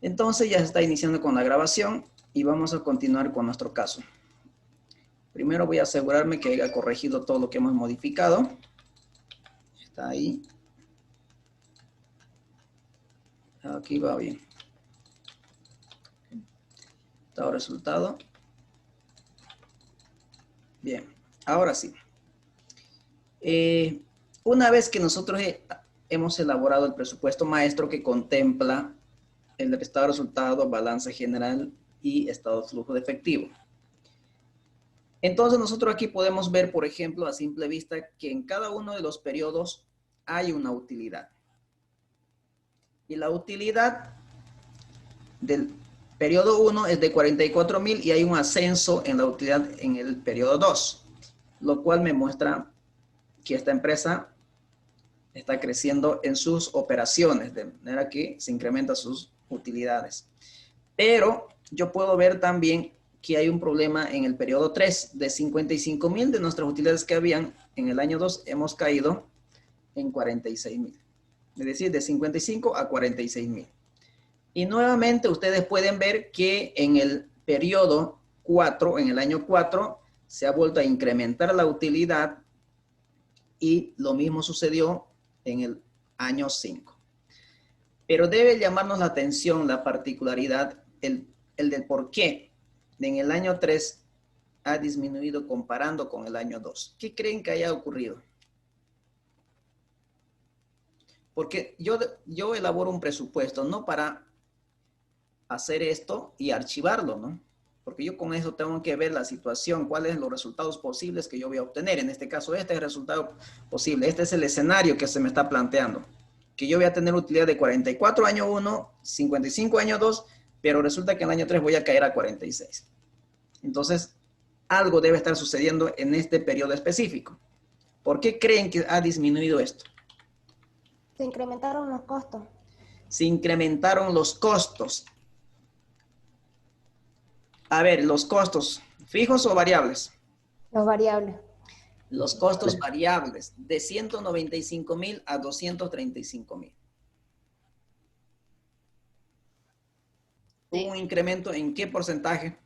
Entonces ya se está iniciando con la grabación y vamos a continuar con nuestro caso. Primero voy a asegurarme que haya corregido todo lo que hemos modificado. Está ahí. Aquí va bien. Está el resultado. Bien, ahora sí. Una vez que nosotros hemos elaborado el presupuesto maestro que contempla el estado de resultado, balance general y estado de flujo de efectivo. Entonces nosotros aquí podemos ver, por ejemplo, a simple vista, que en cada uno de los periodos hay una utilidad. Y la utilidad del periodo 1 es de 44,000 y hay un ascenso en la utilidad en el periodo 2, lo cual me muestra que esta empresa está creciendo en sus operaciones, de manera que se incrementan sus utilidades. Pero yo puedo ver también que hay un problema en el periodo 3. De 55,000 de nuestras utilidades que habían en el año 2, hemos caído en 46,000. Es decir, de 55 a 46,000. Y nuevamente ustedes pueden ver que en el periodo 4, en el año 4, se ha vuelto a incrementar la utilidad y lo mismo sucedió en el año 5. Pero debe llamarnos la atención la particularidad, el del por qué en el año 3 ha disminuido comparando con el año 2. ¿Qué creen que haya ocurrido? Porque yo elaboro un presupuesto no para hacer esto y archivarlo, ¿no? Porque yo con eso tengo que ver la situación, cuáles son los resultados posibles que yo voy a obtener. En este caso, este es el resultado posible. Este es el escenario que se me está planteando. Que yo voy a tener utilidad de 44 año 1, 55 año 2, pero resulta que en el año 3 voy a caer a 46. Entonces, algo debe estar sucediendo en este periodo específico. ¿Por qué creen que ha disminuido esto? Se incrementaron los costos. Se incrementaron los costos. A ver, los costos, ¿fijos o variables? Los variables. Los costos variables de 195,000 a 235,000. ¿Hubo un incremento en qué porcentaje?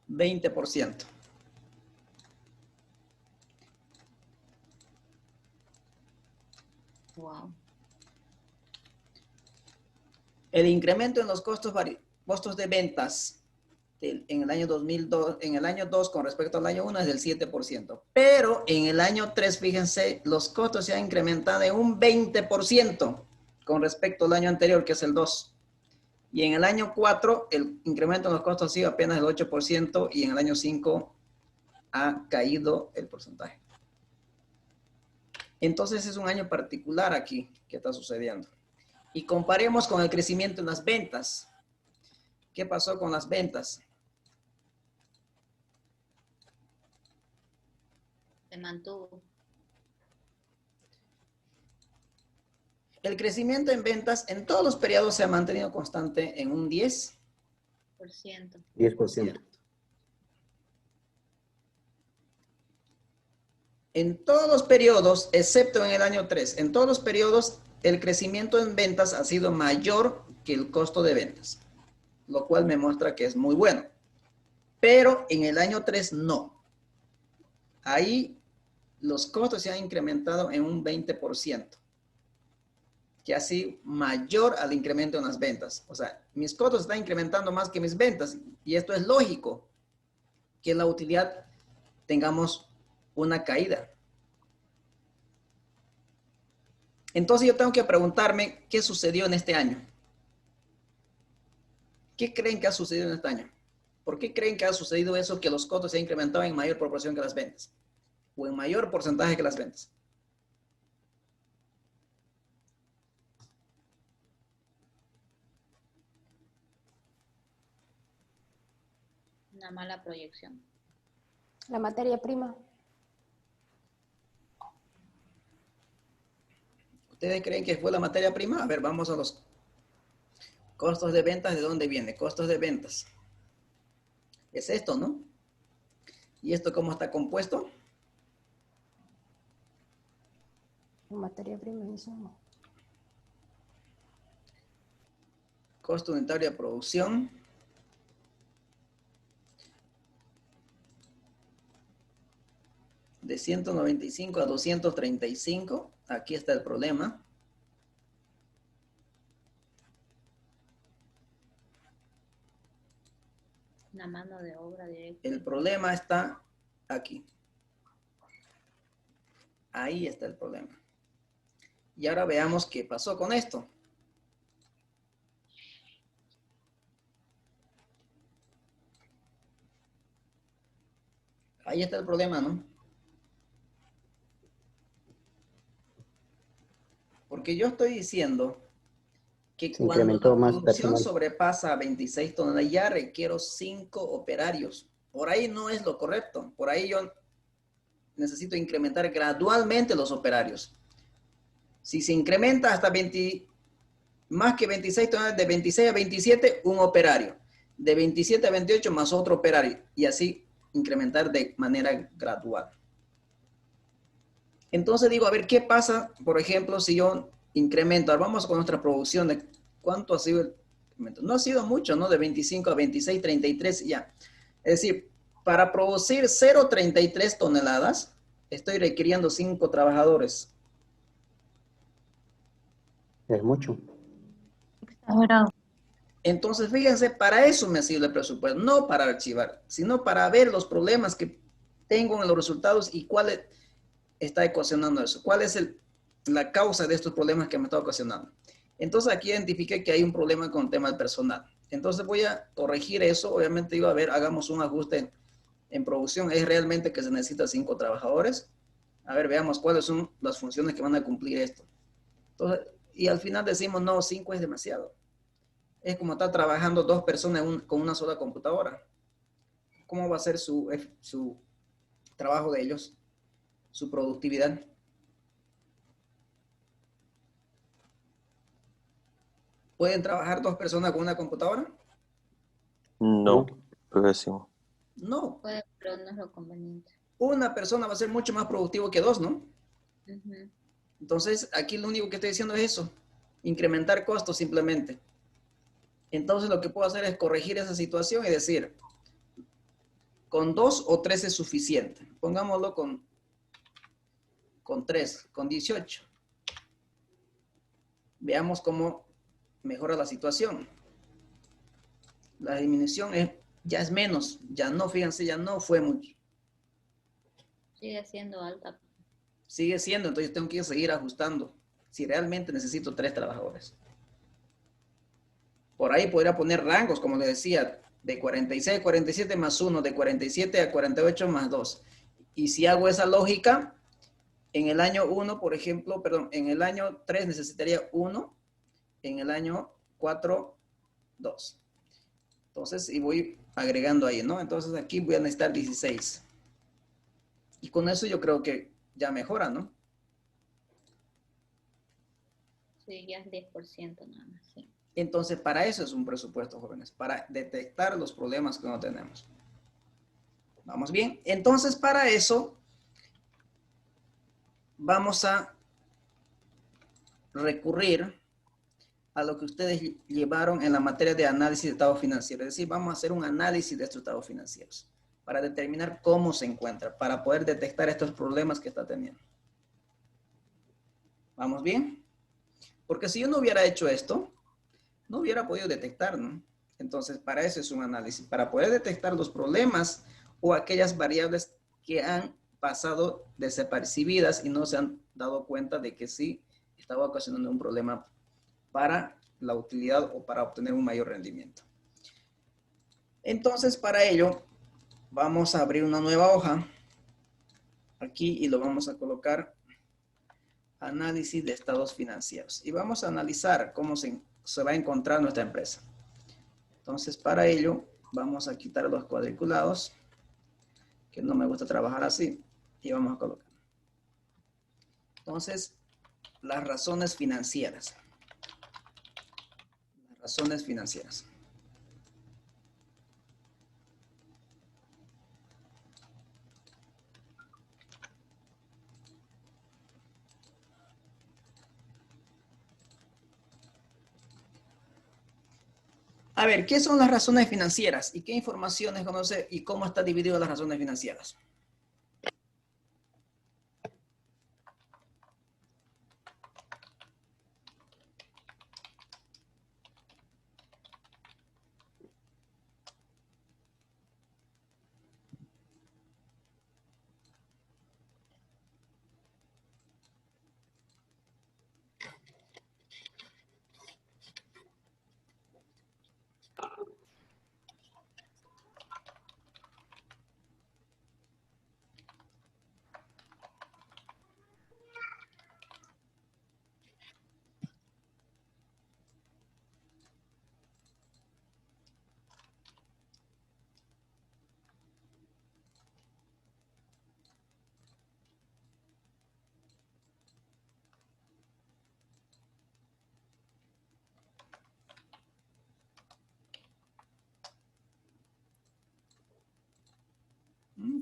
$20. Wow. El incremento en los costos de ventas en el año 2002, en el año 2 con respecto al año 1 es del 7%. Pero en el año 3, fíjense, los costos se han incrementado en un 20% con respecto al año anterior, que es el 2. Y en el año 4, el incremento en los costos ha sido apenas el 8% y en el año 5 ha caído el porcentaje. Entonces es un año particular aquí que está sucediendo. Y comparemos con el crecimiento en las ventas. ¿Qué pasó con las ventas? Se mantuvo. El crecimiento en ventas en todos los periodos se ha mantenido constante en un 10%. 10%. En todos los periodos, excepto en el año 3, en todos los periodos el crecimiento en ventas ha sido mayor que el costo de ventas, lo cual me muestra que es muy bueno. Pero en el año 3 no. Ahí los costos se han incrementado en un 20%, que ha sido mayor al incremento en las ventas. O sea, mis costos están incrementando más que mis ventas y esto es lógico, que en la utilidad tengamos una caída. Entonces yo tengo que preguntarme qué sucedió en este año. ¿Qué creen que ha sucedido en este año? ¿Por qué creen que ha sucedido eso, que los costos se han incrementado en mayor proporción que las ventas? O en mayor porcentaje que las ventas. Una mala proyección. La materia prima. ¿Ustedes creen que fue la materia prima? A ver, vamos a los costos de ventas. ¿De dónde viene? Costos de ventas. Es esto, ¿no? ¿Y esto cómo está compuesto? Materia prima, insumo. Costo unitario de producción. De 195 a 235. Aquí está el problema. Una mano de obra directa. El problema está aquí. Ahí está el problema. Y ahora veamos qué pasó con esto. Ahí está el problema, ¿no? Porque yo estoy diciendo que Se cuando incrementó la más producción personal. sobrepasa 26 toneladas, ya requiero 5 operarios. Por ahí no es lo correcto. Por ahí yo necesito incrementar gradualmente los operarios. Si se incrementa hasta 20, más que 26 toneladas, de 26 a 27, un operario. De 27 a 28 más otro operario. Y así incrementar de manera gradual. Entonces digo, a ver, ¿qué pasa, por ejemplo, si yo incremento? Ahora vamos con nuestra producción de cuánto ha sido el incremento. No ha sido mucho, ¿no? De 25 a 26, 33 ya. Es decir, para producir 0,33 toneladas, estoy requiriendo 5 trabajadores. Es mucho. Exagerado. Entonces, fíjense, para eso me sirve el presupuesto, no para archivar, sino para ver los problemas que tengo en los resultados y cuál está ecuacionando eso, cuál es la causa de estos problemas que me está ocasionando. Entonces, aquí identifiqué que hay un problema con el tema del personal. Entonces, voy a corregir eso. Obviamente, digo, a ver, hagamos un ajuste en producción. Es realmente que se necesita 5 trabajadores. A ver, veamos cuáles son las funciones que van a cumplir esto. Entonces, y al final decimos, no, 5 es demasiado. Es como estar trabajando 2 personas con una sola computadora. ¿Cómo va a ser su trabajo de ellos? Su productividad. ¿Pueden trabajar 2 personas con una computadora? No, pésimo. No. Puede, pero no es lo conveniente. Una persona va a ser mucho más productivo que 2, ¿no? Ujú. Entonces, aquí lo único que estoy diciendo es eso. Incrementar costos simplemente. Entonces, lo que puedo hacer es corregir esa situación y decir, con 2 o 3 es suficiente. Pongámoslo con 3, con 18. Veamos cómo mejora la situación. La disminución ya es menos, ya no, fíjense, ya no fue mucho. Sigue siendo alta. Sigue siendo, entonces tengo que seguir ajustando si realmente necesito 3 trabajadores. Por ahí podría poner rangos, como les decía, de 46 a 47 más 1, de 47 a 48 más 2. Y si hago esa lógica, en el año 1, por ejemplo, perdón, en el año 3 necesitaría 1, en el año 4, 2. Entonces, y voy agregando ahí, ¿no? Entonces aquí voy a necesitar 16. Y con eso yo creo que ya mejora, ¿no? Sí, ya es 10% nada más, sí. Entonces, para eso es un presupuesto, jóvenes, para detectar los problemas que no tenemos. ¿Vamos bien? Entonces, para eso, vamos a recurrir a lo que ustedes llevaron en la materia de análisis de estados financieros. Es decir, vamos a hacer un análisis de estos estados financieros para determinar cómo se encuentra, para poder detectar estos problemas que está teniendo. ¿Vamos bien? Porque si yo no hubiera hecho esto, no hubiera podido detectar, ¿no? Entonces, para eso es un análisis, para poder detectar los problemas o aquellas variables que han pasado desapercibidas y no se han dado cuenta de que sí estaba ocasionando un problema para la utilidad o para obtener un mayor rendimiento. Entonces, para ello, vamos a abrir una nueva hoja aquí y lo vamos a colocar análisis de estados financieros. Y vamos a analizar cómo se va a encontrar nuestra empresa. Entonces, para ello, vamos a quitar los cuadriculados, que no me gusta trabajar así, y vamos a colocar. Entonces, las razones financieras. Las razones financieras. A ver, ¿qué son las razones financieras? ¿Y qué informaciones conoce y cómo está dividido las razones financieras?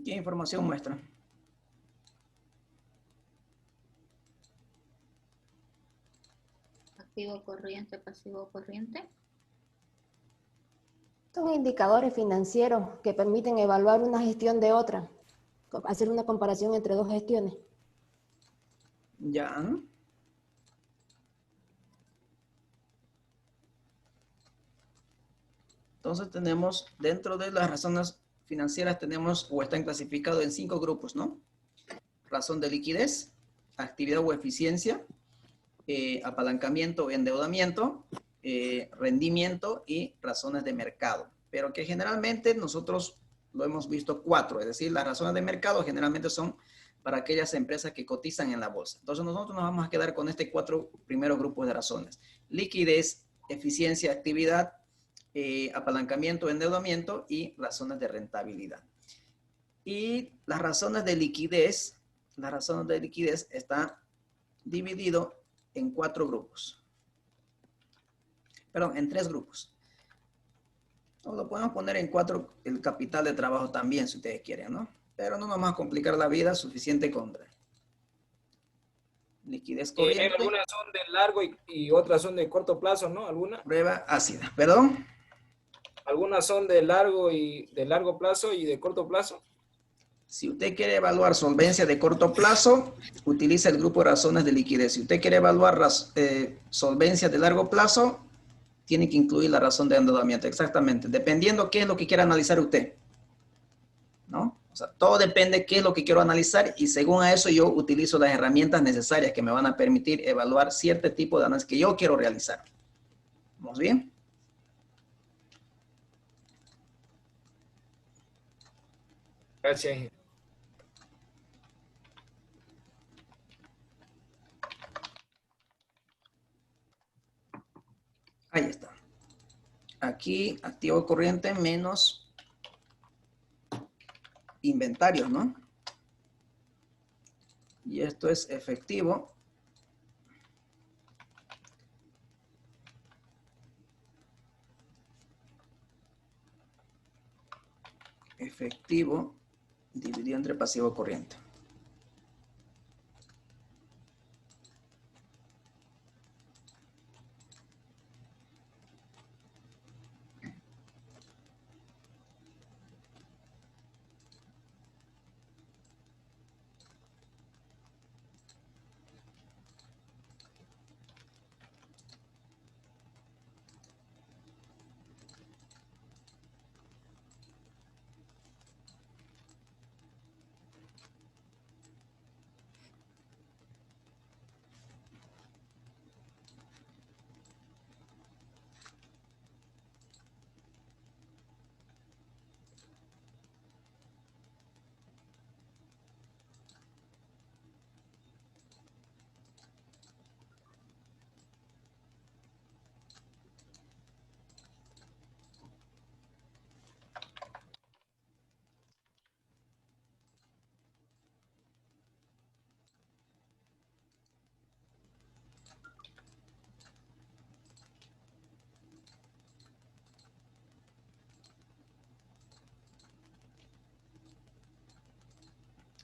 ¿Qué información muestra? Activo corriente, pasivo corriente. Son indicadores financieros que permiten evaluar una gestión de otra, hacer una comparación entre dos gestiones. Ya. Entonces tenemos, dentro de las razones financieras tenemos, o están clasificados en 5 grupos, ¿no? Razón de liquidez, actividad o eficiencia, apalancamiento o endeudamiento, rendimiento y razones de mercado. Pero que generalmente nosotros lo hemos visto 4, es decir, las razones de mercado generalmente son para aquellas empresas que cotizan en la bolsa. Entonces nosotros nos vamos a quedar con este 4 primeros grupos de razones. Liquidez, eficiencia, actividad, apalancamiento, endeudamiento y razones de rentabilidad. Y las razones de liquidez está dividido en 4 grupos. Perdón, en 3 grupos. O lo podemos poner en 4, el capital de trabajo también, si ustedes quieren, ¿no? Pero no nos vamos a complicar la vida, suficiente con liquidez corriente. Algunas son de largo y otras son de corto plazo, ¿no? Prueba ácida, perdón. Algunas son de largo plazo y de corto plazo. Si usted quiere evaluar solvencia de corto plazo, utiliza el grupo de razones de liquidez. Si usted quiere evaluar solvencia de largo plazo, tiene que incluir la razón de endeudamiento. Exactamente. Dependiendo qué es lo que quiera analizar usted. ¿No? O sea, todo depende qué es lo que quiero analizar y según a eso yo utilizo las herramientas necesarias que me van a permitir evaluar cierto tipo de análisis que yo quiero realizar. ¿Vamos bien? Gracias. Ahí está. Aquí, activo corriente menos inventarios, ¿no? Y esto es efectivo. Efectivo dividido entre pasivo corriente.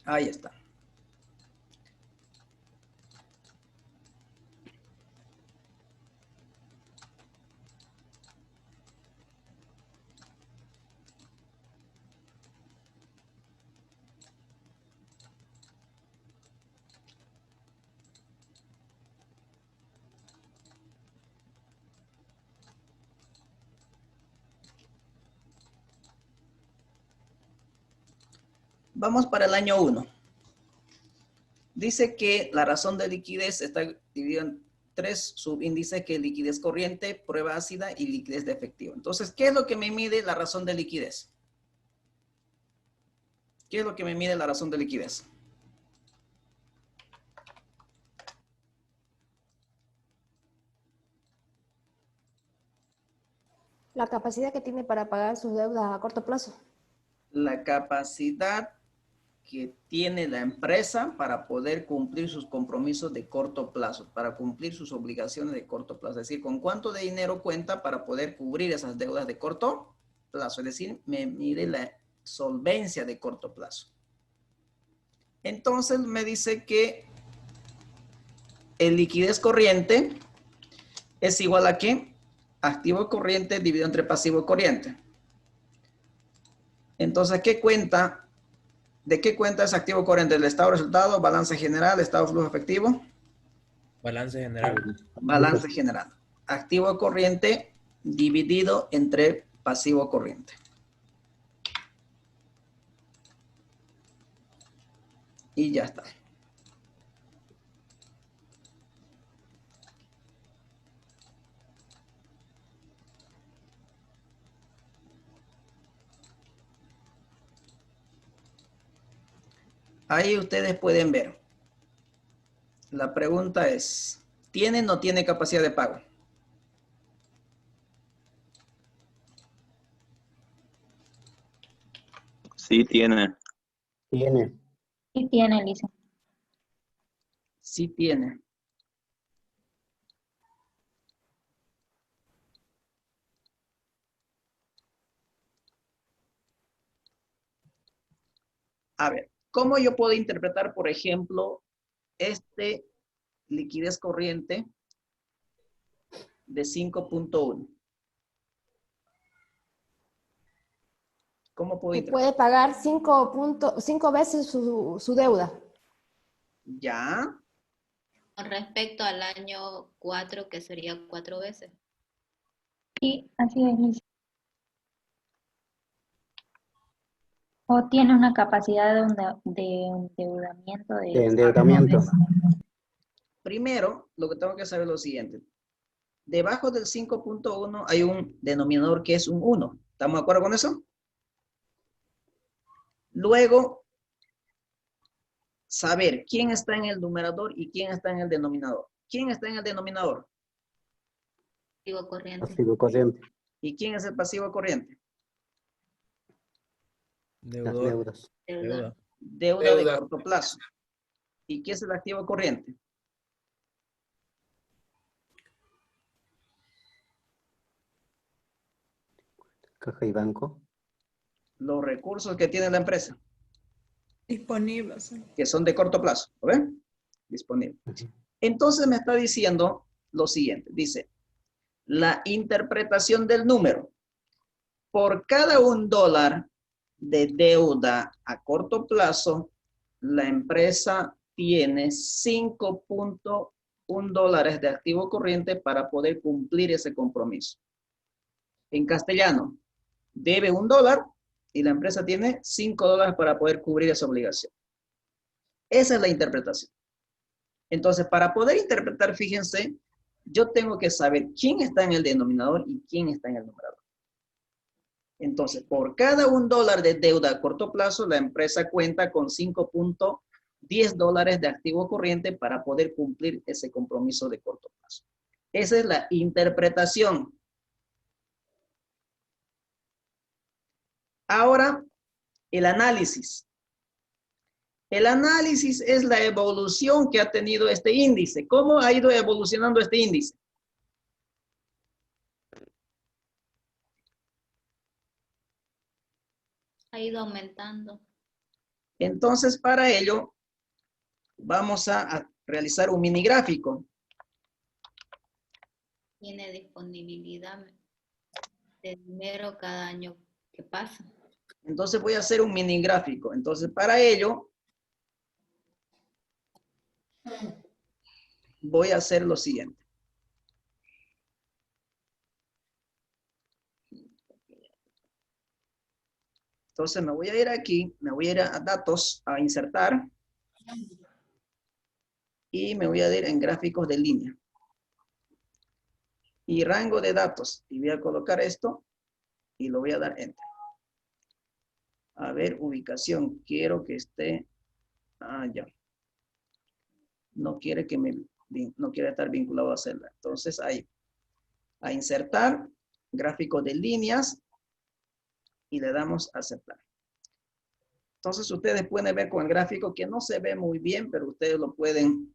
Ahí está. Vamos para el año 1. Dice que la razón de liquidez está dividida en 3 subíndices, que es liquidez corriente, prueba ácida y liquidez de efectivo. Entonces, ¿qué es lo que me mide la razón de liquidez? ¿Qué es lo que me mide la razón de liquidez? La capacidad que tiene para pagar sus deudas a corto plazo. La capacidad que tiene la empresa para poder cumplir sus compromisos de corto plazo, para cumplir sus obligaciones de corto plazo. Es decir, con cuánto de dinero cuenta para poder cubrir esas deudas de corto plazo. Es decir, me mide la solvencia de corto plazo. Entonces me dice que el liquidez corriente es igual a ¿qué? Activo corriente dividido entre pasivo corriente. Entonces, ¿qué cuenta? ¿De qué cuenta es activo corriente? ¿El estado de resultado, balance general, estado de flujo efectivo? Balance general. Balance general. Activo corriente dividido entre pasivo corriente. Y ya está. Ahí ustedes pueden ver. La pregunta es, ¿tiene o no tiene capacidad de pago? Sí tiene. Tiene. Sí tiene, Lisa. Sí tiene. A ver, ¿cómo yo puedo interpretar, por ejemplo, este liquidez corriente de 5.1? ¿Cómo puedo Que interpretar? puede pagar 5 veces su deuda. Ya, Con respecto al año 4, que sería 4 veces. Sí, así es, Lisa. O tiene una capacidad de endeudamiento De de endeudamiento. una vez. primero lo que tengo que saber es lo siguiente. Debajo del 5.1 hay un denominador que es un 1. ¿Estamos de acuerdo con eso? Luego, saber quién está en el numerador y quién está en el denominador. ¿Quién está en el denominador? Activo corriente. Activo corriente. ¿Y quién es el pasivo corriente? Las Deudor. deudas. Deuda. Deuda de Deuda. corto plazo. ¿Y qué es el activo corriente? Caja y banco. Los recursos que tiene la empresa, Disponibles. que son de corto plazo. ¿Lo ven? Disponibles. Ujú. Entonces me está diciendo lo siguiente. Dice, la interpretación del número. Por cada $1 de deuda a corto plazo, la empresa tiene $5.1 de activo corriente para poder cumplir ese compromiso. En castellano, debe $1 y la empresa tiene $5 para poder cubrir esa obligación. Esa es la interpretación. Entonces, para poder interpretar, fíjense, yo tengo que saber quién está en el denominador y quién está en el numerador. Entonces, por cada $1 de deuda a corto plazo, la empresa cuenta con $5.10 de activo corriente para poder cumplir ese compromiso de corto plazo. Esa es la interpretación. Ahora, el análisis. El análisis es la evolución que ha tenido este índice. ¿Cómo ha ido evolucionando este índice? Ha ido aumentando. Entonces, para ello, vamos a realizar un mini gráfico. Tiene disponibilidad de dinero cada año que pasa. Entonces voy a hacer un mini gráfico. Entonces, para ello, voy a hacer lo siguiente. Entonces me voy a ir aquí, me voy a ir a datos, a insertar. Y me voy a ir en gráficos de línea. Y rango de datos. Y voy a colocar esto y lo voy a dar enter. A ver, ubicación. Quiero que esté allá. No quiere estar vinculado a celda. Entonces ahí. A insertar, gráfico de líneas. Y le damos a aceptar. Entonces ustedes pueden ver con el gráfico que no se ve muy bien, pero ustedes lo pueden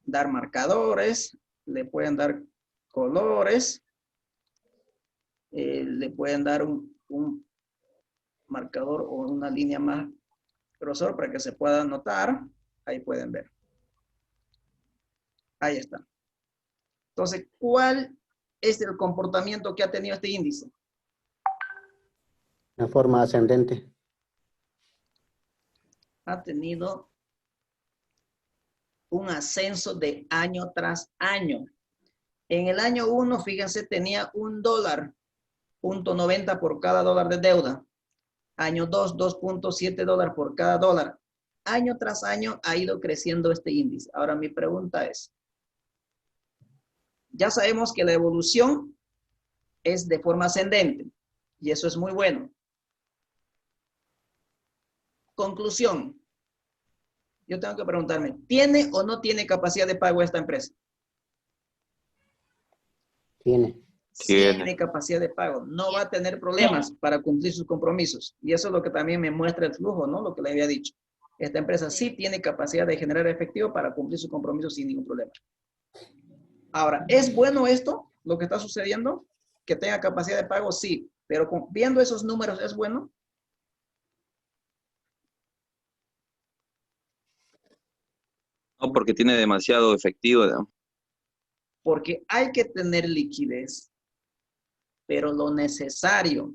dar marcadores, le pueden dar colores, le pueden dar un marcador o una línea más grosor para que se pueda notar. Ahí pueden ver. Ahí está. Entonces, ¿cuál es el comportamiento que ha tenido este índice? En forma ascendente. Ha tenido un ascenso de año tras año. En el año 1, fíjense, tenía $1.90 por cada dólar de deuda. Año 2, $2.7 por cada dólar. Año tras año ha ido creciendo este índice. Ahora mi pregunta es, ya sabemos que la evolución es de forma ascendente y eso es muy bueno. Conclusión. Yo tengo que preguntarme, ¿tiene o no tiene capacidad de pago esta empresa? Tiene. Tiene capacidad de pago. No va a tener problemas para cumplir sus compromisos. Y eso es lo que también me muestra el flujo, ¿no? Lo que le había dicho. Esta empresa sí tiene capacidad de generar efectivo para cumplir sus compromisos sin ningún problema. Ahora, ¿es bueno esto, lo que está sucediendo? ¿Que tenga capacidad de pago? Sí. Pero viendo esos números, ¿es bueno? No, porque tiene demasiado efectivo, ¿no? Porque hay que tener liquidez, pero lo necesario.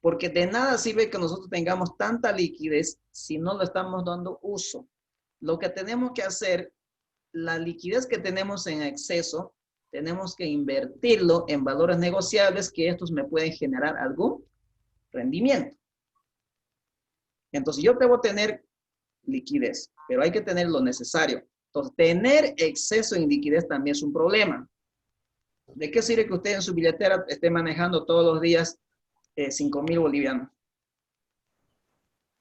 Porque de nada sirve que nosotros tengamos tanta liquidez si no le estamos dando uso. Lo que tenemos que hacer, la liquidez que tenemos en exceso, tenemos que invertirlo en valores negociables que estos me pueden generar algún rendimiento. Entonces yo debo tener liquidez, pero hay que tener lo necesario. Entonces tener exceso en liquidez también es un problema. ¿De qué sirve que usted en su billetera esté manejando todos los días 5,000 bolivianos?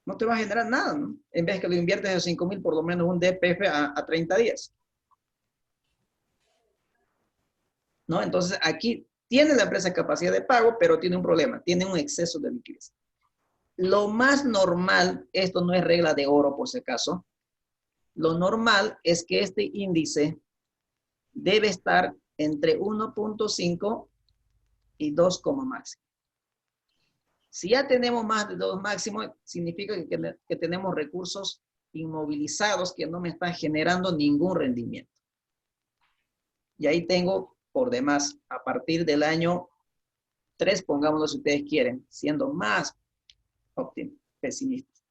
No te va a generar nada, ¿no? En vez que lo inviertes de 5,000, por lo menos un DPF a 30 días. ¿No? Entonces aquí tiene la empresa capacidad de pago, pero tiene un problema, tiene un exceso de liquidez. Lo más normal, esto no es regla de oro por si acaso, lo normal es que este índice debe estar entre 1.5 y 2 como máximo. Si ya tenemos más de 2 máximo, significa que tenemos recursos inmovilizados que no me están generando ningún rendimiento. Y ahí tengo por demás, a partir del año 3, pongámoslo si ustedes quieren, siendo más pesimistas.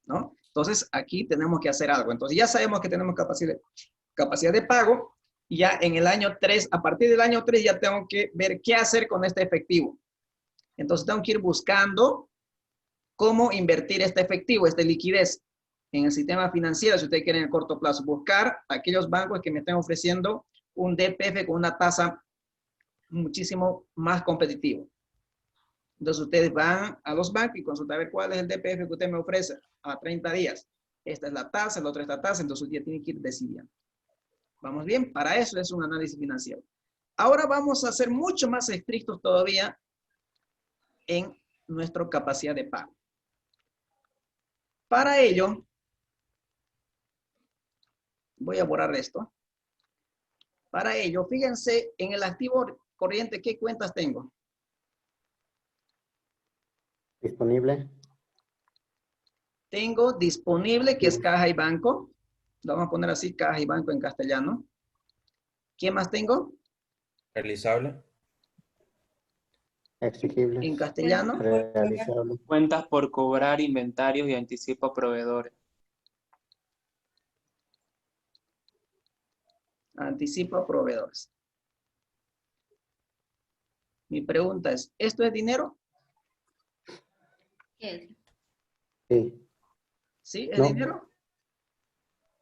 ¿No? Entonces, aquí tenemos que hacer algo. Entonces, ya sabemos que tenemos capacidad de pago. Y ya en el año 3, a partir del año 3, ya tengo que ver qué hacer con este efectivo. Entonces, tengo que ir buscando cómo invertir este efectivo, esta liquidez en el sistema financiero, si ustedes quieren en el corto plazo. Buscar aquellos bancos que me estén ofreciendo un DPF con una tasa muchísimo más competitivo. Entonces ustedes van a los bancos y consultan a ver cuál es el DPF que usted me ofrece a 30 días. Esta es la tasa, la otra es la tasa, entonces usted tiene que ir decidiendo. ¿Vamos bien? Para eso es un análisis financiero. Ahora vamos a ser mucho más estrictos todavía en nuestra capacidad de pago. Para ello, voy a borrar esto. Para ello, fíjense en el activo corriente, ¿qué cuentas tengo? Disponible. Tengo disponible, que es caja y banco. Lo vamos a poner así, caja y banco en castellano. ¿Qué más tengo? Realizable. Exigible. En castellano. Realizable. Cuentas por cobrar, inventarios y anticipo a proveedores. Anticipo a proveedores. Mi pregunta es, ¿esto es dinero? ¿Qué es? Sí. ¿Sí? ¿Es No. dinero?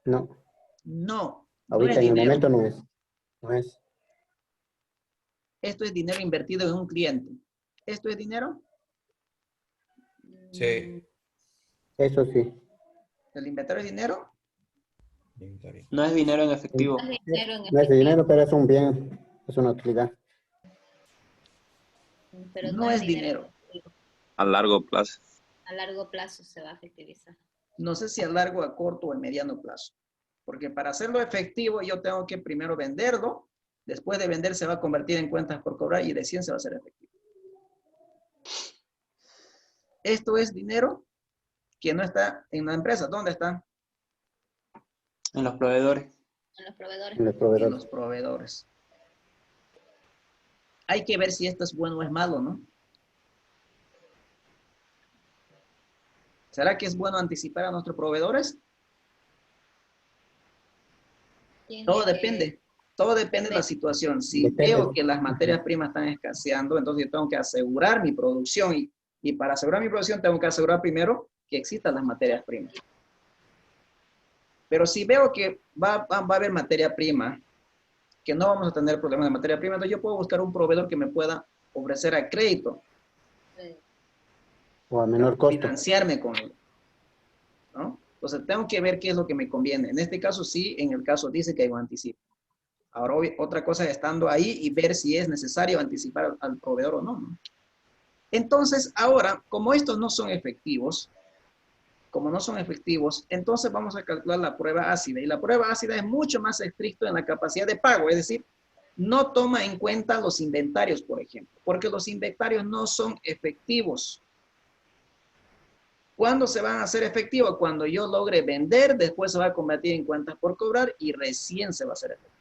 No. No, no Ahorita es en el dinero. momento no es. No es. Esto es dinero invertido en un cliente. ¿Esto es dinero? Sí. Eso sí. ¿El inventario es dinero? Inventario. No es dinero en No efectivo. es dinero en No es de efectivo, dinero, pero es un bien. Es una utilidad. pero no No es es dinero en dinero. efectivo. A largo plazo. A largo plazo se va a efectivizar. No sé si a largo, a corto o a mediano plazo. Porque para hacerlo efectivo yo tengo que primero venderlo. Después de vender se va a convertir en cuentas por cobrar y de 100 se va a hacer efectivo. Esto es dinero que no está en la empresa. ¿Dónde está? En los proveedores. En los proveedores. En el En proveedor. los proveedores. Hay que ver si esto es bueno o es malo, ¿no? ¿Será que es bueno anticipar a nuestros proveedores? Todo depende. Todo depende de la situación. Si Depende. veo que las materias primas están escaseando, entonces yo tengo que asegurar mi producción. Y para asegurar mi producción tengo que asegurar primero que existan las materias primas. Pero si veo que va a haber materia prima, que no vamos a tener problemas de materia prima, entonces yo puedo buscar un proveedor que me pueda ofrecer a crédito, O a menor costo. financiarme con él, ¿no? Entonces tengo que ver qué es lo que me conviene. En este caso sí, en el caso dice que hay un anticipo. Ahora otra cosa es estando ahí y ver si es necesario anticipar al proveedor o no, ¿no? Entonces ahora, como estos no son efectivos, entonces vamos a calcular la prueba ácida. Y la prueba ácida es mucho más estricta en la capacidad de pago, es decir, no toma en cuenta los inventarios, por ejemplo, porque los inventarios no son efectivos. ¿Cuándo se van a hacer efectivos? Cuando yo logre vender, después se va a convertir en cuentas por cobrar y recién se va a hacer efectivo.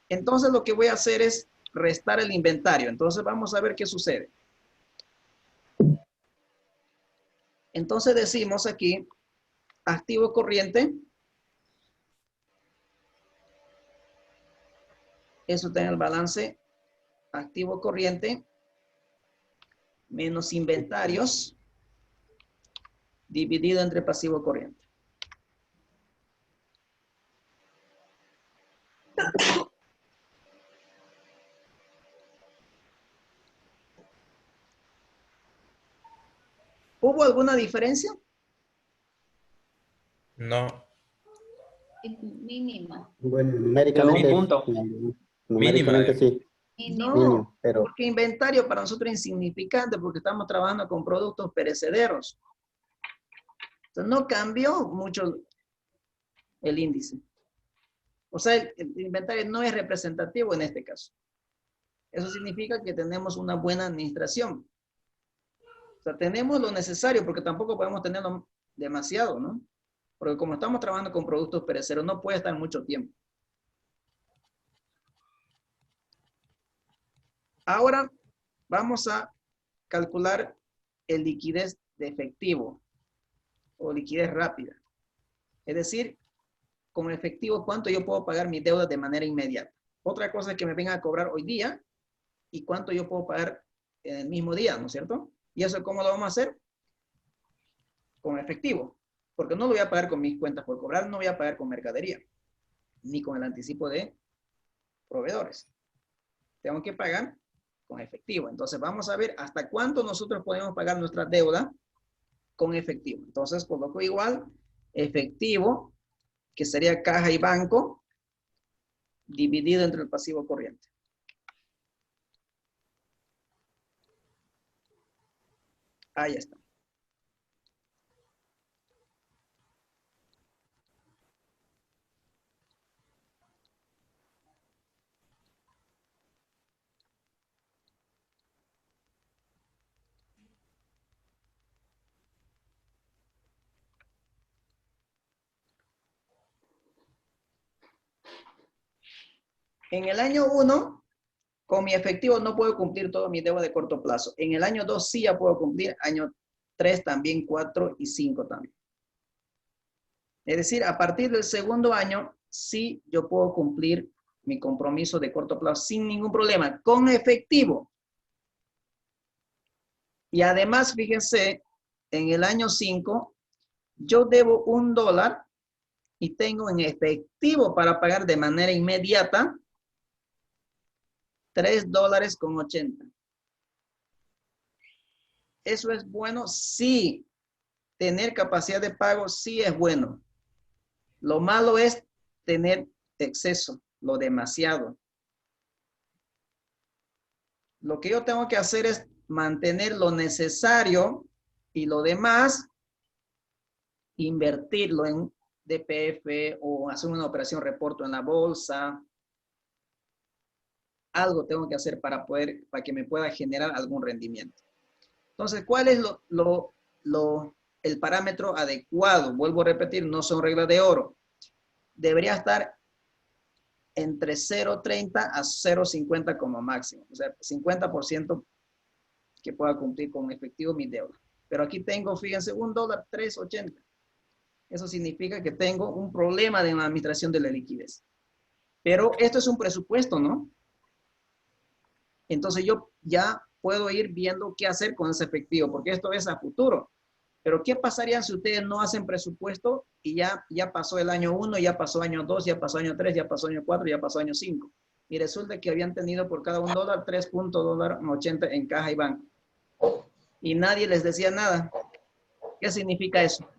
Entonces lo que voy a hacer es restar el inventario. Entonces vamos a ver qué sucede. Entonces decimos aquí, activo corriente. Eso está en el balance. Activo corriente menos inventarios dividido entre pasivo corriente. ¿Hubo alguna diferencia? No. Mínimo. Bueno, Según numéricamente, punto. numéricamente Mínima. sí. Mínimo. Mínimo, pero Porque inventario para nosotros es insignificante porque estamos trabajando con productos perecederos. Entonces no cambió mucho el índice. O sea, el inventario no es representativo en este caso. Eso significa que tenemos una buena administración. O sea, tenemos lo necesario porque tampoco podemos tenerlo demasiado, ¿no? Porque como estamos trabajando con productos perecederos, no puede estar mucho tiempo. Ahora vamos a calcular el liquidez de efectivo o liquidez rápida. Es decir, con efectivo, ¿cuánto yo puedo pagar mis deudas de manera inmediata? Otra cosa es que me vengan a cobrar hoy día y cuánto yo puedo pagar en el mismo día, ¿no es cierto? ¿Y eso cómo lo vamos a hacer? Con efectivo. Porque no lo voy a pagar con mis cuentas por cobrar, no voy a pagar con mercadería, ni con el anticipo de proveedores. Tengo que pagar con efectivo. Entonces vamos a ver hasta cuánto nosotros podemos pagar nuestra deuda con efectivo. Entonces coloco igual efectivo, que sería caja y banco, dividido entre el pasivo corriente. Ahí está. En el año 1, con mi efectivo no puedo cumplir todo mi deuda de corto plazo. En el año 2 sí ya puedo cumplir, año 3 también, 4 y 5 también. Es decir, a partir del segundo año sí yo puedo cumplir mi compromiso de corto plazo sin ningún problema, con efectivo. Y además, fíjense, en el año 5, yo debo $1 y tengo en efectivo para pagar de manera inmediata $3.80. ¿Eso es bueno? Sí. Tener capacidad de pago sí es bueno. Lo malo es tener exceso, lo demasiado. Lo que yo tengo que hacer es mantener lo necesario y lo demás, invertirlo en DPF o hacer una operación reporto en la bolsa. Algo tengo que hacer para que me pueda generar algún rendimiento. Entonces, ¿cuál es el parámetro adecuado? Vuelvo a repetir, no son reglas de oro. Debería estar entre 0.30 a 0.50 como máximo. O sea, 50% que pueda cumplir con efectivo mi deuda. Pero aquí tengo, fíjense, $1, $3.80. Eso significa que tengo un problema de la administración de la liquidez. Pero esto es un presupuesto, ¿no? Entonces yo ya puedo ir viendo qué hacer con ese efectivo, porque esto es a futuro. Pero ¿qué pasaría si ustedes no hacen presupuesto y ya pasó el año 1, ya pasó año 2, ya pasó año 3, ya pasó año 4, ya pasó año 5? Y resulta que habían tenido por cada $1, 3.80 en caja y banco. Y nadie les decía nada. ¿Qué significa eso?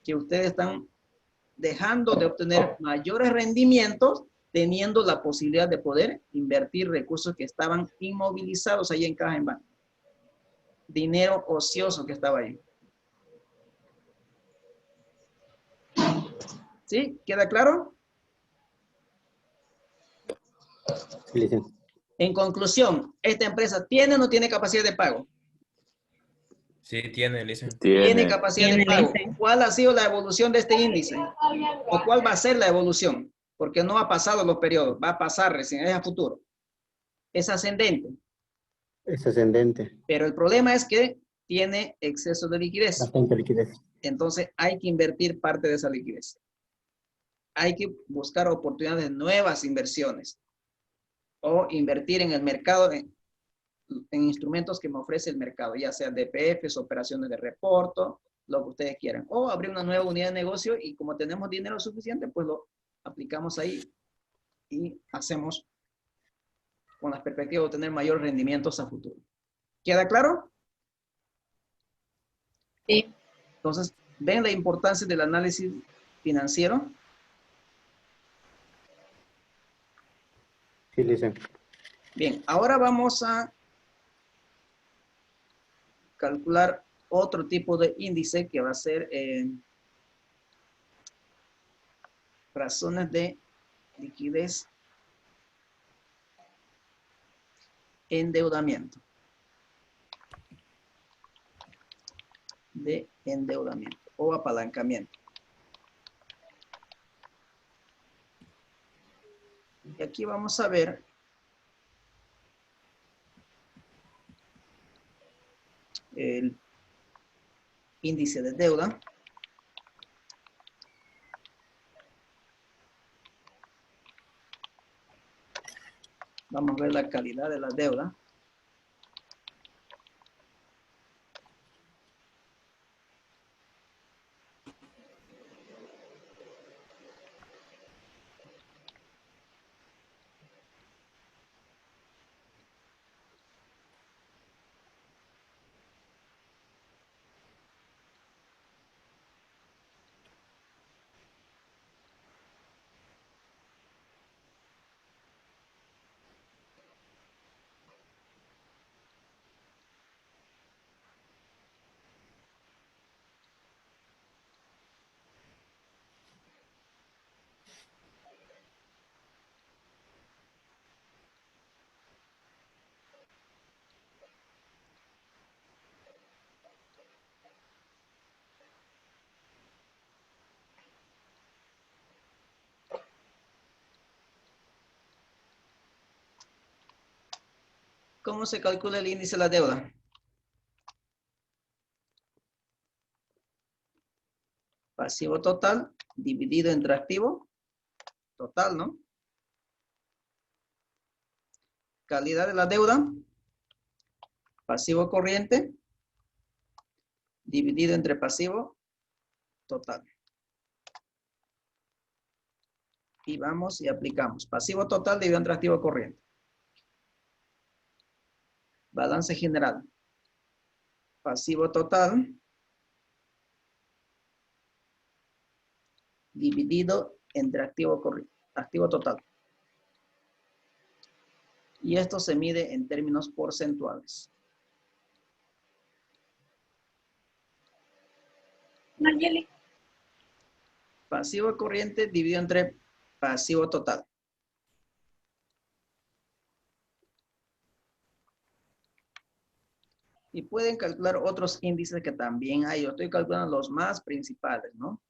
Que ustedes están dejando de obtener mayores rendimientos teniendo la posibilidad de poder invertir recursos que estaban inmovilizados ahí en caja en banco. Dinero ocioso que estaba ahí. ¿Sí? ¿Queda claro? Sí, licenciado. En conclusión, ¿esta empresa tiene o no tiene capacidad de pago? Sí, tiene, licenciado. Tiene capacidad de pago. ¿Cuál ha sido la evolución de este índice? ¿O cuál va a ser la evolución? Porque no ha pasado los periodos, va a pasar recién, es a futuro. Es ascendente. Es ascendente. Pero el problema es que tiene exceso de liquidez. Bastante liquidez. Entonces hay que invertir parte de esa liquidez. Hay que buscar oportunidades de nuevas inversiones. O invertir en el mercado, en instrumentos que me ofrece el mercado, ya sea DPFs, operaciones de reporto, lo que ustedes quieran. O abrir una nueva unidad de negocio y como tenemos dinero suficiente, pues lo aplicamos ahí y hacemos con la perspectiva de obtener mayores rendimientos a futuro. ¿Queda claro? Sí. Entonces, ¿ven la importancia del análisis financiero? Sí, licenciado. Bien, ahora vamos a calcular otro tipo de índice que va a ser razones de liquidez, endeudamiento. De endeudamiento o apalancamiento. Y aquí vamos a ver el índice de deuda. Vamos a ver la calidad de la deuda. ¿Cómo se calcula el índice de la deuda? Pasivo total dividido entre activo total, ¿no? Calidad de la deuda, pasivo corriente, dividido entre pasivo total. Y vamos y aplicamos. Pasivo total dividido entre activo corriente. Balance general. Pasivo total dividido entre activo corriente. Activo total. Y esto se mide en términos porcentuales. Nayeli. Pasivo corriente dividido entre pasivo total. Y pueden calcular otros índices que también hay. Yo estoy calculando los más principales, ¿no?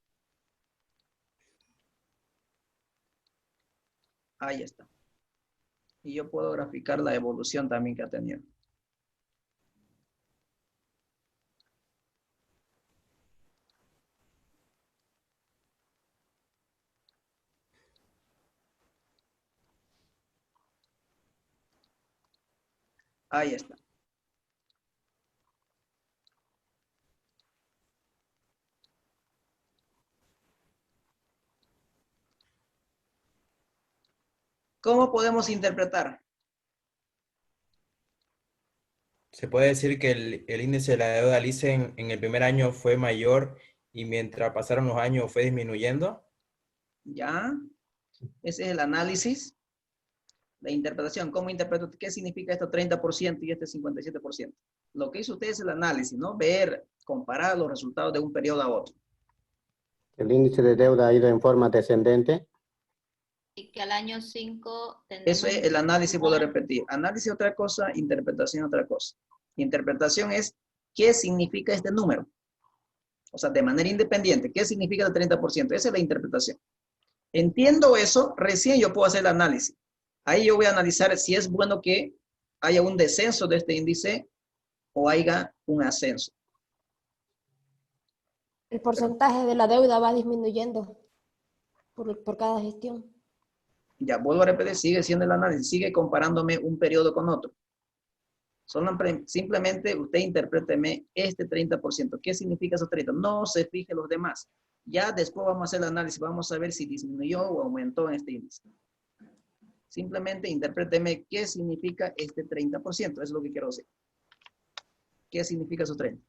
Ahí está. Y yo puedo graficar la evolución también que ha tenido. Ahí está. ¿Cómo podemos interpretar? Se puede decir que el índice de la deuda LICE en el primer año fue mayor y mientras pasaron los años fue disminuyendo. ¿Ya? Ese es el análisis. La interpretación. ¿Cómo interpreto? ¿Qué significa esto 30% y este 57%? Lo que hizo usted es el análisis, ¿no? Ver, comparar los resultados de un periodo a otro. El índice de deuda ha ido en forma descendente. Y que al año 5 Eso es el análisis, vuelvo a repetir. Análisis es otra cosa, interpretación es otra cosa. Interpretación es qué significa este número. O sea, de manera independiente, ¿qué significa el 30%? Esa es la interpretación. Entiendo eso, recién yo puedo hacer el análisis. Ahí yo voy a analizar si es bueno que haya un descenso de este índice o haya un ascenso. El porcentaje de la deuda va disminuyendo por cada gestión. Ya vuelvo a repetir, sigue siendo el análisis, sigue comparándome un periodo con otro. Simplemente usted interpréteme este 30%. ¿Qué significa esos 30%? No se fije los demás. Ya después vamos a hacer el análisis, vamos a ver si disminuyó o aumentó en este índice. Simplemente interpréteme qué significa este 30%. Eso es lo que quiero decir. ¿Qué significa esos 30%?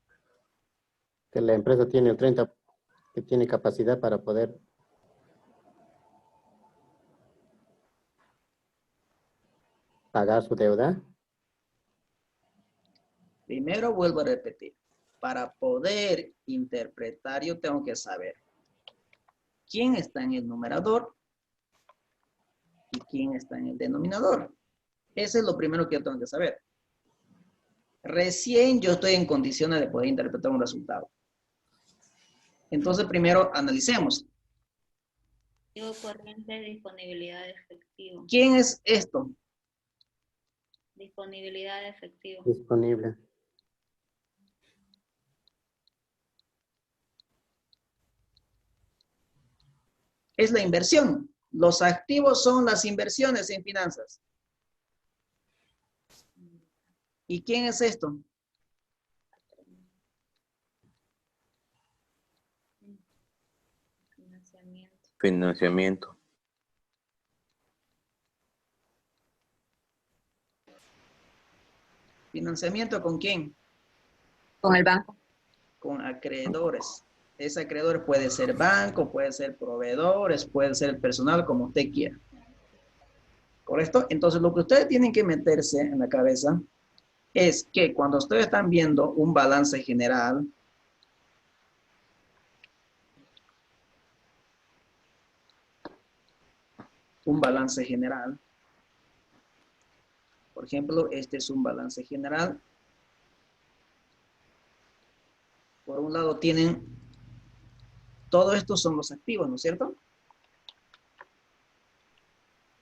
Que la empresa tiene el 30%, que tiene capacidad para poder pagar su deuda. Primero vuelvo a repetir. Para poder interpretar, yo tengo que saber quién está en el numerador y quién está en el denominador. Eso es lo primero que yo tengo que saber. Recién yo estoy en condiciones de poder interpretar un resultado. Entonces, primero analicemos. Activo corriente, disponibilidad de efectivo. ¿Quién es esto? Disponibilidad de efectivo. Disponible. Es la inversión. Los activos son las inversiones en finanzas. ¿Y quién es esto? Financiamiento. Financiamiento. ¿Financiamiento con quién? Con el banco. Con acreedores. Ese acreedor puede ser banco, puede ser proveedores, puede ser personal, como usted quiera. ¿Correcto? Entonces, lo que ustedes tienen que meterse en la cabeza es que cuando ustedes están viendo un balance general, por ejemplo, este es un balance general. Por un lado tienen, todo esto son los activos, ¿no es cierto?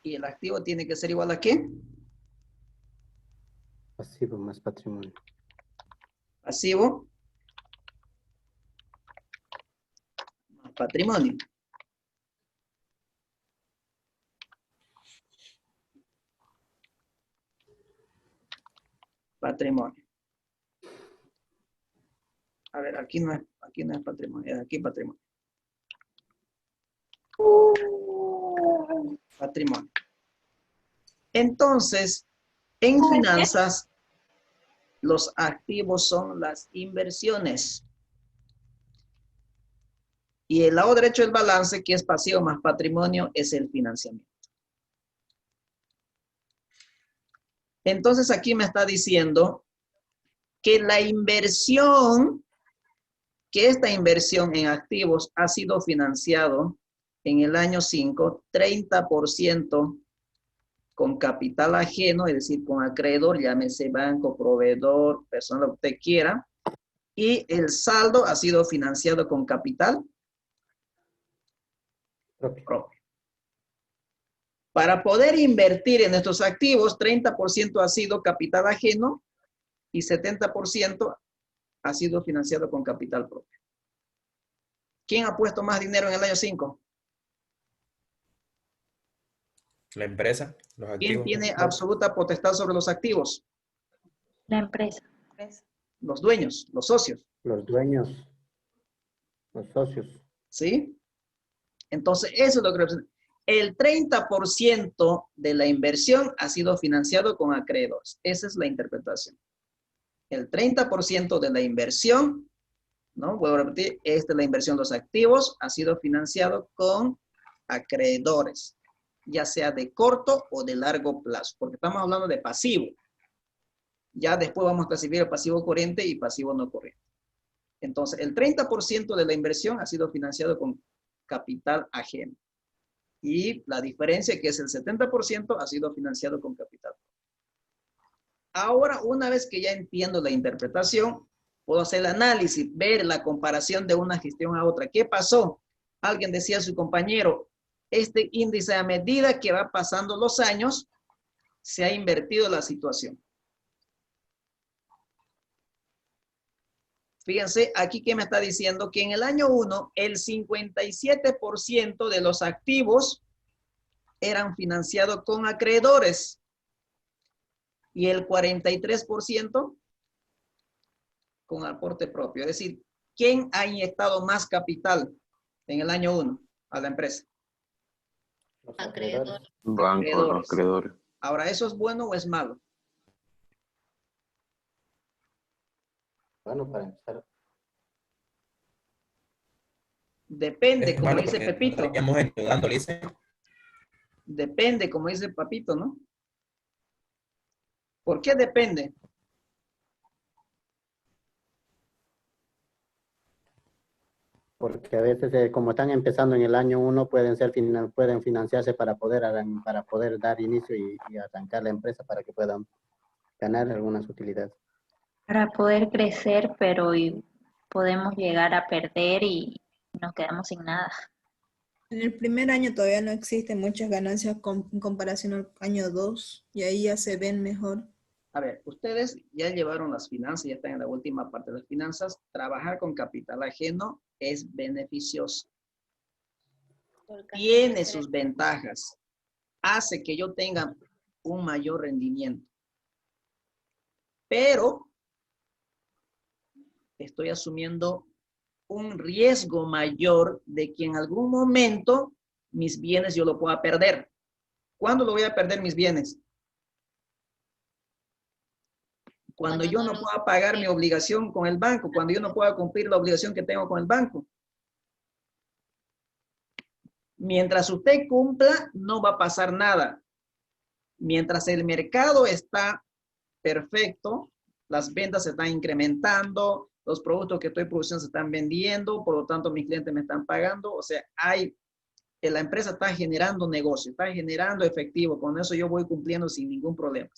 Y el activo tiene que ser igual a ¿qué? Pasivo más patrimonio. Pasivo más patrimonio. patrimonio. A ver, aquí no es patrimonio, es aquí patrimonio. Patrimonio. Entonces, en finanzas, los activos son las inversiones. Y el lado derecho del balance, que es pasivo más patrimonio, es el financiamiento. Entonces aquí me está diciendo que la inversión, que esta inversión en activos ha sido financiado en el año 5, 30% con capital ajeno, es decir, con acreedor, llámese banco, proveedor, persona, lo que usted quiera, y el saldo ha sido financiado con capital propio. Para poder invertir en estos activos, 30% ha sido capital ajeno y 70% ha sido financiado con capital propio. ¿Quién ha puesto más dinero en el año 5? La empresa, los ¿Quién activos. tiene absoluta potestad sobre los activos? La empresa. Los dueños, los socios. Los dueños, los socios. ¿Sí? Entonces, eso es lo que representa. El 30% de la inversión ha sido financiado con acreedores. Esa es la interpretación. El 30% de la inversión, ¿no? Vuelvo a repetir, esta es la inversión de los activos, ha sido financiado con acreedores, ya sea de corto o de largo plazo, porque estamos hablando de pasivo. Ya después vamos a clasificar pasivo corriente y pasivo no corriente. Entonces, el 30% de la inversión ha sido financiado con capital ajeno. Y la diferencia, que es el 70%, ha sido financiado con capital. Ahora, una vez que ya entiendo la interpretación, puedo hacer el análisis, ver la comparación de una gestión a otra. ¿Qué pasó? Alguien decía a su compañero, este índice a medida que va pasando los años, se ha invertido la situación. Fíjense, aquí que me está diciendo que en el año 1, el 57% de los activos eran financiados con acreedores y el 43% con aporte propio. Es decir, ¿quién ha inyectado más capital en el año 1 a la empresa? Los Acreedor. Banco, los acreedores. Ahora, ¿eso es bueno o es malo? Bueno, para empezar. Depende, Es como malo dice porque Pepito. estaríamos endeudando, dice. Depende, como dice Papito, ¿no? ¿Por qué depende? Porque a veces, como están empezando en el año 1, pueden financiarse para poder dar inicio y arrancar la empresa para que puedan ganar algunas utilidades. Para poder crecer, pero podemos llegar a perder y nos quedamos sin nada. En el primer año todavía no existen muchas ganancias en comparación al año 2 y ahí ya se ven mejor. A ver, ustedes ya llevaron las finanzas, ya están en la última parte de las finanzas. Trabajar con capital ajeno es beneficioso. Tiene sus ventajas. Hace que yo tenga un mayor rendimiento. Pero estoy asumiendo un riesgo mayor de que en algún momento mis bienes yo lo pueda perder. ¿Cuándo lo voy a perder mis bienes? Cuando yo no pueda pagar mi obligación con el banco, cuando yo no pueda cumplir la obligación que tengo con el banco. Mientras usted cumpla, no va a pasar nada. Mientras el mercado está perfecto, las ventas se están incrementando, los productos que estoy produciendo se están vendiendo, por lo tanto mis clientes me están pagando, o sea, la empresa está generando negocio, está generando efectivo, con eso yo voy cumpliendo sin ningún problema.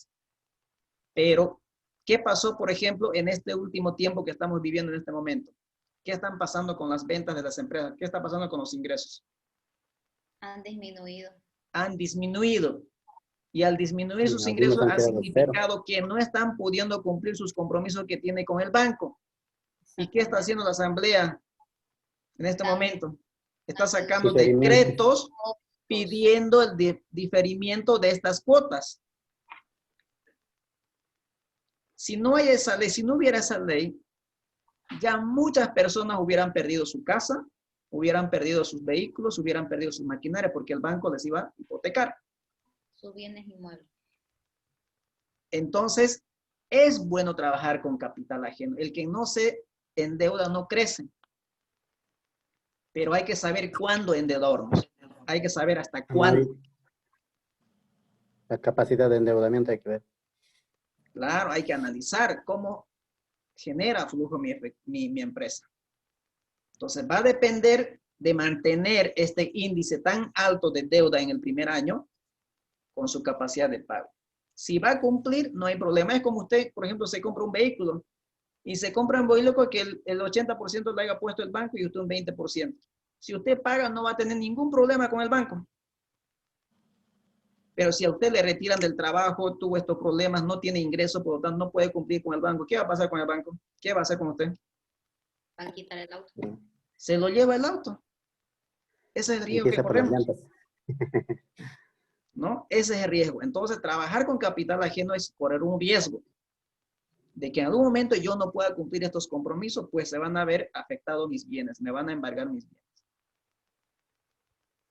Pero, ¿qué pasó, por ejemplo, en este último tiempo que estamos viviendo en este momento? ¿Qué están pasando con las ventas de las empresas? ¿Qué está pasando con los ingresos? Han disminuido. Han disminuido. Y al disminuir Sí, sus algunos ingresos han ha quedado significado que no están pudiendo cumplir sus compromisos que tiene con el banco. ¿Y qué está haciendo la asamblea en este momento? Está sacando decretos pidiendo el diferimiento de estas cuotas. Si no hay esa ley, si no hubiera esa ley, ya muchas personas hubieran perdido su casa, hubieran perdido sus vehículos, hubieran perdido sus maquinarias, porque el banco les iba a hipotecar. Sus bienes inmuebles. Entonces, es bueno trabajar con capital ajeno. El que no se endeuda no crece. Pero hay que saber cuándo endeudarnos. Hay que saber hasta cuándo. La capacidad de endeudamiento hay que ver. Claro, hay que analizar cómo genera flujo mi empresa. Entonces, va a depender de mantener este índice tan alto de deuda en el primer año con su capacidad de pago. Si va a cumplir, no hay problema. Es como usted, por ejemplo, se compra un vehículo y se compra un vehículo que el 80% le haya puesto el banco y usted un 20%. Si usted paga, no va a tener ningún problema con el banco. Pero si a usted le retiran del trabajo, tuvo estos problemas, no tiene ingreso, por lo tanto no puede cumplir con el banco, ¿qué va a pasar con el banco? ¿Qué va a hacer con usted? Va a quitar el auto. Se lo lleva el auto. Ese es el riesgo que corremos. ¿No? Ese es el riesgo. Entonces, trabajar con capital ajeno es correr un riesgo de que en algún momento yo no pueda cumplir estos compromisos, pues se van a ver afectados mis bienes, me van a embargar mis bienes.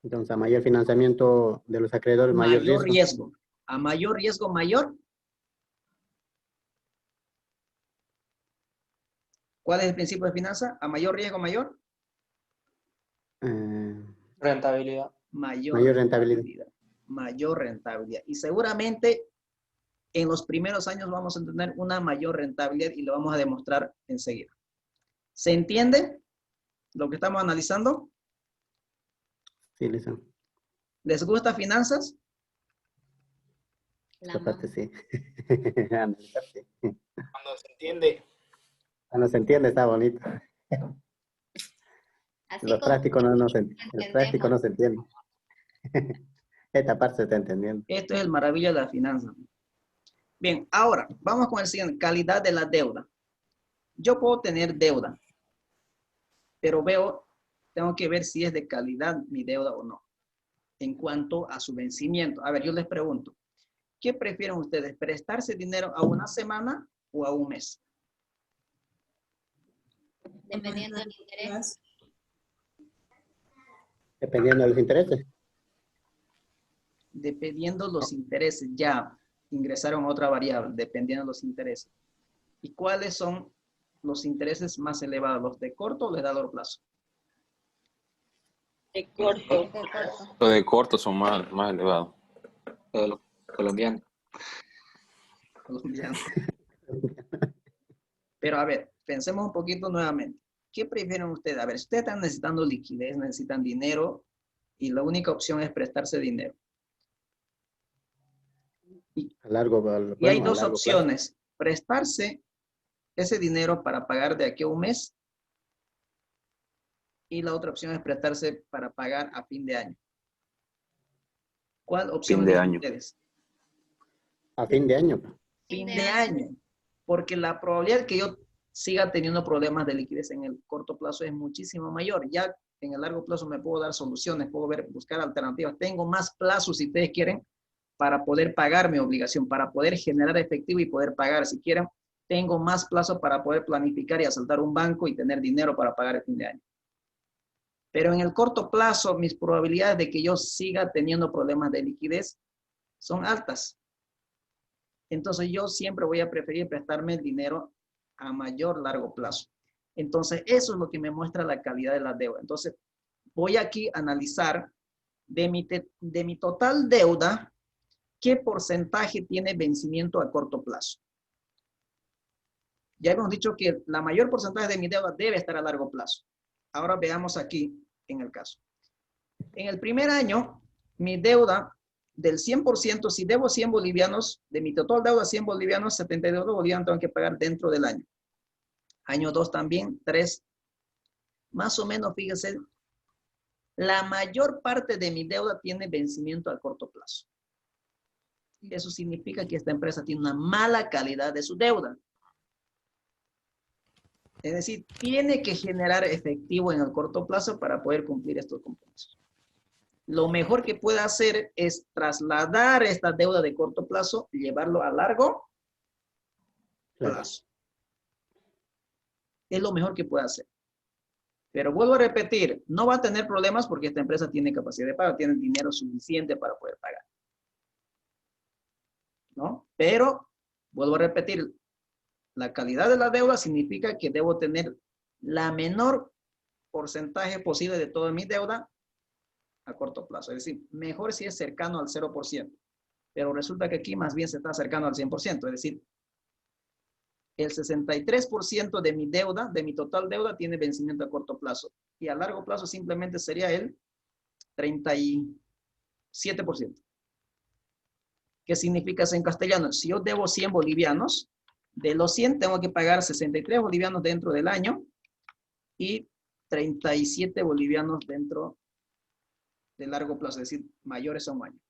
Entonces, a mayor financiamiento de los acreedores, mayor riesgo. A mayor riesgo, mayor. ¿Cuál es el principio de finanza? A mayor riesgo, mayor. Rentabilidad. Mayor rentabilidad. Mayor rentabilidad. Y seguramente en los primeros años vamos a tener una mayor rentabilidad y lo vamos a demostrar enseguida. ¿Se entiende lo que estamos analizando? Sí, Lisa. ¿Les gusta finanzas? Esta parte sí. Cuando se entiende. Cuando se entiende está bonito. Así Lo como práctico no se entiende. Esta parte se está entendiendo. Esto es el maravilla de la finanza. Bien, ahora vamos con el siguiente, calidad de la deuda. Yo puedo tener deuda, pero tengo que ver si es de calidad mi deuda o no, en cuanto a su vencimiento. A ver, yo les pregunto, ¿qué prefieren ustedes? ¿Prestarse dinero a una semana o a un mes? dependiendo del interés. Dependiendo de los intereses. Dependiendo de los intereses, ya ingresaron otra variable, dependiendo de los intereses. ¿Y cuáles son los intereses más elevados? ¿Los de corto o los de largo plazo? De corto. Los de corto son más elevados. Los colombianos. Pero a ver, pensemos un poquito nuevamente. ¿Qué prefieren ustedes? A ver, ustedes están necesitando liquidez, necesitan dinero y la única opción es prestarse dinero. Y hay dos opciones. Prestarse ese dinero para pagar de aquí a un mes y la otra opción es prestarse para pagar a fin de año. ¿Cuál opción Fin de eligen año. ustedes? A fin de año. Fin de año. Porque la probabilidad que yo siga teniendo problemas de liquidez en el corto plazo es muchísimo mayor. Ya en el largo plazo me puedo dar soluciones, puedo buscar alternativas. Tengo más plazos, si ustedes quieren, para poder pagar mi obligación, para poder generar efectivo y poder pagar. Si quieren, tengo más plazo para poder planificar y asaltar un banco y tener dinero para pagar el fin de año. Pero en el corto plazo, mis probabilidades de que yo siga teniendo problemas de liquidez son altas. Entonces, yo siempre voy a preferir prestarme el dinero a mayor largo plazo. Entonces, eso es lo que me muestra la calidad de la deuda. Entonces, voy aquí a analizar de mi total deuda, ¿qué porcentaje tiene vencimiento a corto plazo? Ya hemos dicho que la mayor porcentaje de mi deuda debe estar a largo plazo. Ahora veamos aquí en el caso. En el primer año, mi deuda del 100%, si debo 100 bolivianos, de mi total deuda 100 bolivianos, 72 bolivianos tengo que pagar dentro del año. Año 2 también, 3. Más o menos, fíjense, la mayor parte de mi deuda tiene vencimiento a corto plazo. Eso significa que esta empresa tiene una mala calidad de su deuda. Es decir, tiene que generar efectivo en el corto plazo para poder cumplir estos compromisos. Lo mejor que puede hacer es trasladar esta deuda de corto plazo, llevarlo a largo Claro. plazo. Es lo mejor que puede hacer. Pero vuelvo a repetir, no va a tener problemas porque esta empresa tiene capacidad de pago, tiene dinero suficiente para poder pagar. ¿No? Pero, vuelvo a repetir, la calidad de la deuda significa que debo tener la menor porcentaje posible de toda mi deuda a corto plazo. Es decir, mejor si es cercano al 0%. Pero resulta que aquí más bien se está acercando al 100%. Es decir, el 63% de mi deuda, de mi total deuda, tiene vencimiento a corto plazo. Y a largo plazo simplemente sería el 37%. ¿Qué significa eso en castellano? Si yo debo 100 bolivianos, de los 100 tengo que pagar 63 bolivianos dentro del año y 37 bolivianos dentro de largo plazo, es decir, mayores a un año.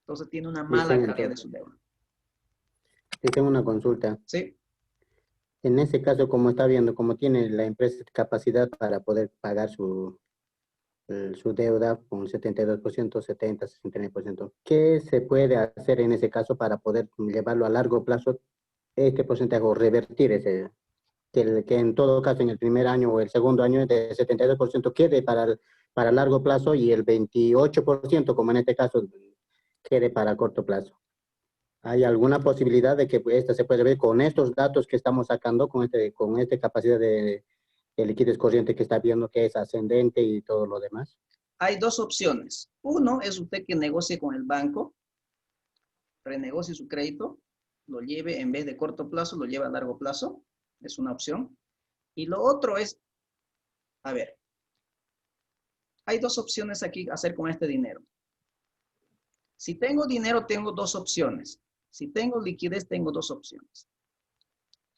Entonces tiene una mala calidad de su deuda. Yo tengo una consulta. Sí. En ese caso, como está viendo, como tiene la empresa capacidad para poder pagar su deuda con 72%, 70, 69%, ¿qué se puede hacer en ese caso para poder llevarlo a largo plazo, este porcentaje, o revertir ese, que en todo caso en el primer año o el segundo año de 72% quede para largo plazo y el 28%, como en este caso, quede para corto plazo? ¿Hay alguna posibilidad de que esta se puede ver con estos datos que estamos sacando, con esta capacidad de liquidez corriente que está viendo que es ascendente y todo lo demás? Hay dos opciones. Uno es usted que negocie con el banco, renegocie su crédito, lo lleve en vez de corto plazo, lo lleve a largo plazo. Es una opción. Y lo otro es, a ver, hay dos opciones aquí a hacer con este dinero. Si tengo dinero, tengo dos opciones. Si tengo liquidez, tengo dos opciones.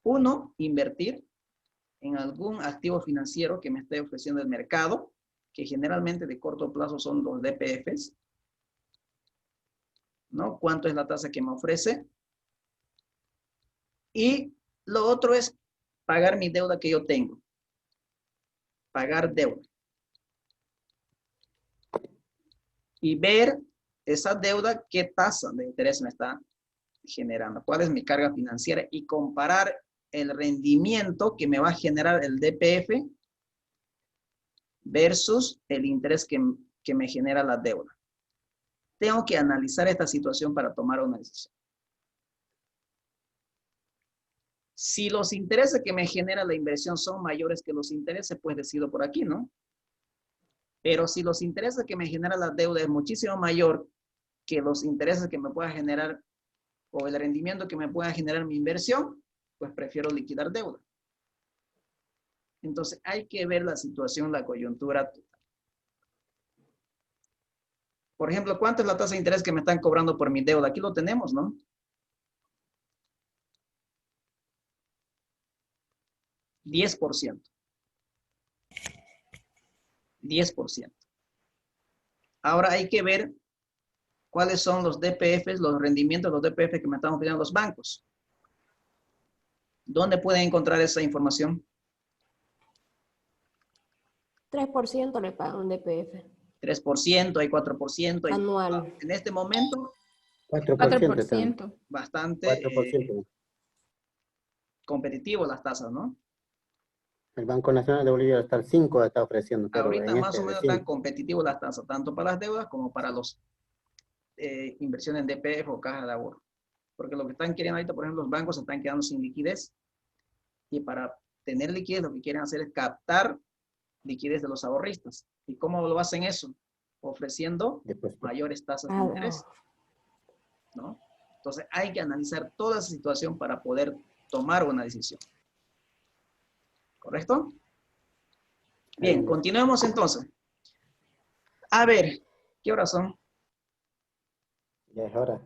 Uno, invertir en algún activo financiero que me esté ofreciendo el mercado, que generalmente de corto plazo son los DPFs, ¿no? ¿Cuánto es la tasa que me ofrece? Y lo otro es pagar mi deuda que yo tengo. Pagar deuda. Y ver esa deuda, qué tasa de interés me está generando, cuál es mi carga financiera y comparar el rendimiento que me va a generar el DPF versus el interés que me genera la deuda. Tengo que analizar esta situación para tomar una decisión. Si los intereses que me genera la inversión son mayores que los intereses, pues decido por aquí, ¿no? Pero si los intereses que me genera la deuda es muchísimo mayor que los intereses que me pueda generar o el rendimiento que me pueda generar mi inversión, pues prefiero liquidar deuda. Entonces hay que ver la situación, la coyuntura total. Por ejemplo, ¿cuánto es la tasa de interés que me están cobrando por mi deuda? Aquí lo tenemos, ¿no? 10%. 10%. Ahora hay que ver cuáles son los DPFs, los rendimientos de los DPF que me están ofreciendo los bancos. ¿Dónde pueden encontrar esa información? 3% le pagan un DPF. 3%, hay 4%. Hay, anual. en este momento, 4%. bastante 4%. competitivo las tasas, ¿no? El Banco Nacional de Bolivia hasta el 5 está ofreciendo. Pero ahorita más o menos recién están competitivos las tasas, tanto para las deudas como para las inversiones en DPF o caja de ahorro. Porque lo que están queriendo ahorita, por ejemplo, los bancos se están quedando sin liquidez. Y para tener liquidez, lo que quieren hacer es captar liquidez de los ahorristas. ¿Y cómo lo hacen eso? Ofreciendo mayores tasas de interés, ¿no? Entonces hay que analizar toda esa situación para poder tomar una decisión. ¿Correcto? Bien, continuemos entonces. A ver, ¿qué horas son? ya es hora.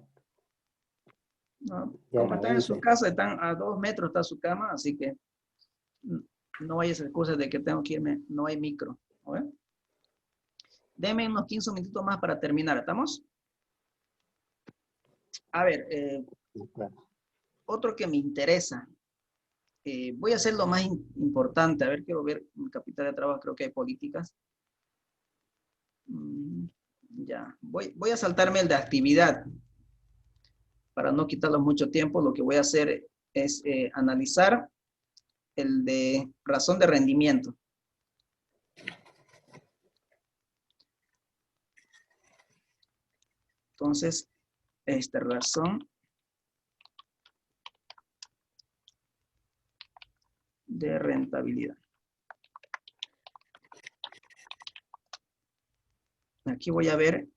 No, Ya como era están en su 20. casa, están a 2 metros, está su cama, así que no hay esa excusa de que tengo que irme, no hay micro. ¿Okay? Denme unos 15 minutitos más para terminar, ¿estamos? A ver, otro que me interesa. Voy a hacer lo más importante. A ver, quiero ver mi capital de trabajo, creo que hay políticas. Ya, voy a saltarme el de actividad para no quitarles mucho tiempo, lo que voy a hacer es analizar el de razón de rendimiento. Entonces, razón de rentabilidad. Aquí voy a ver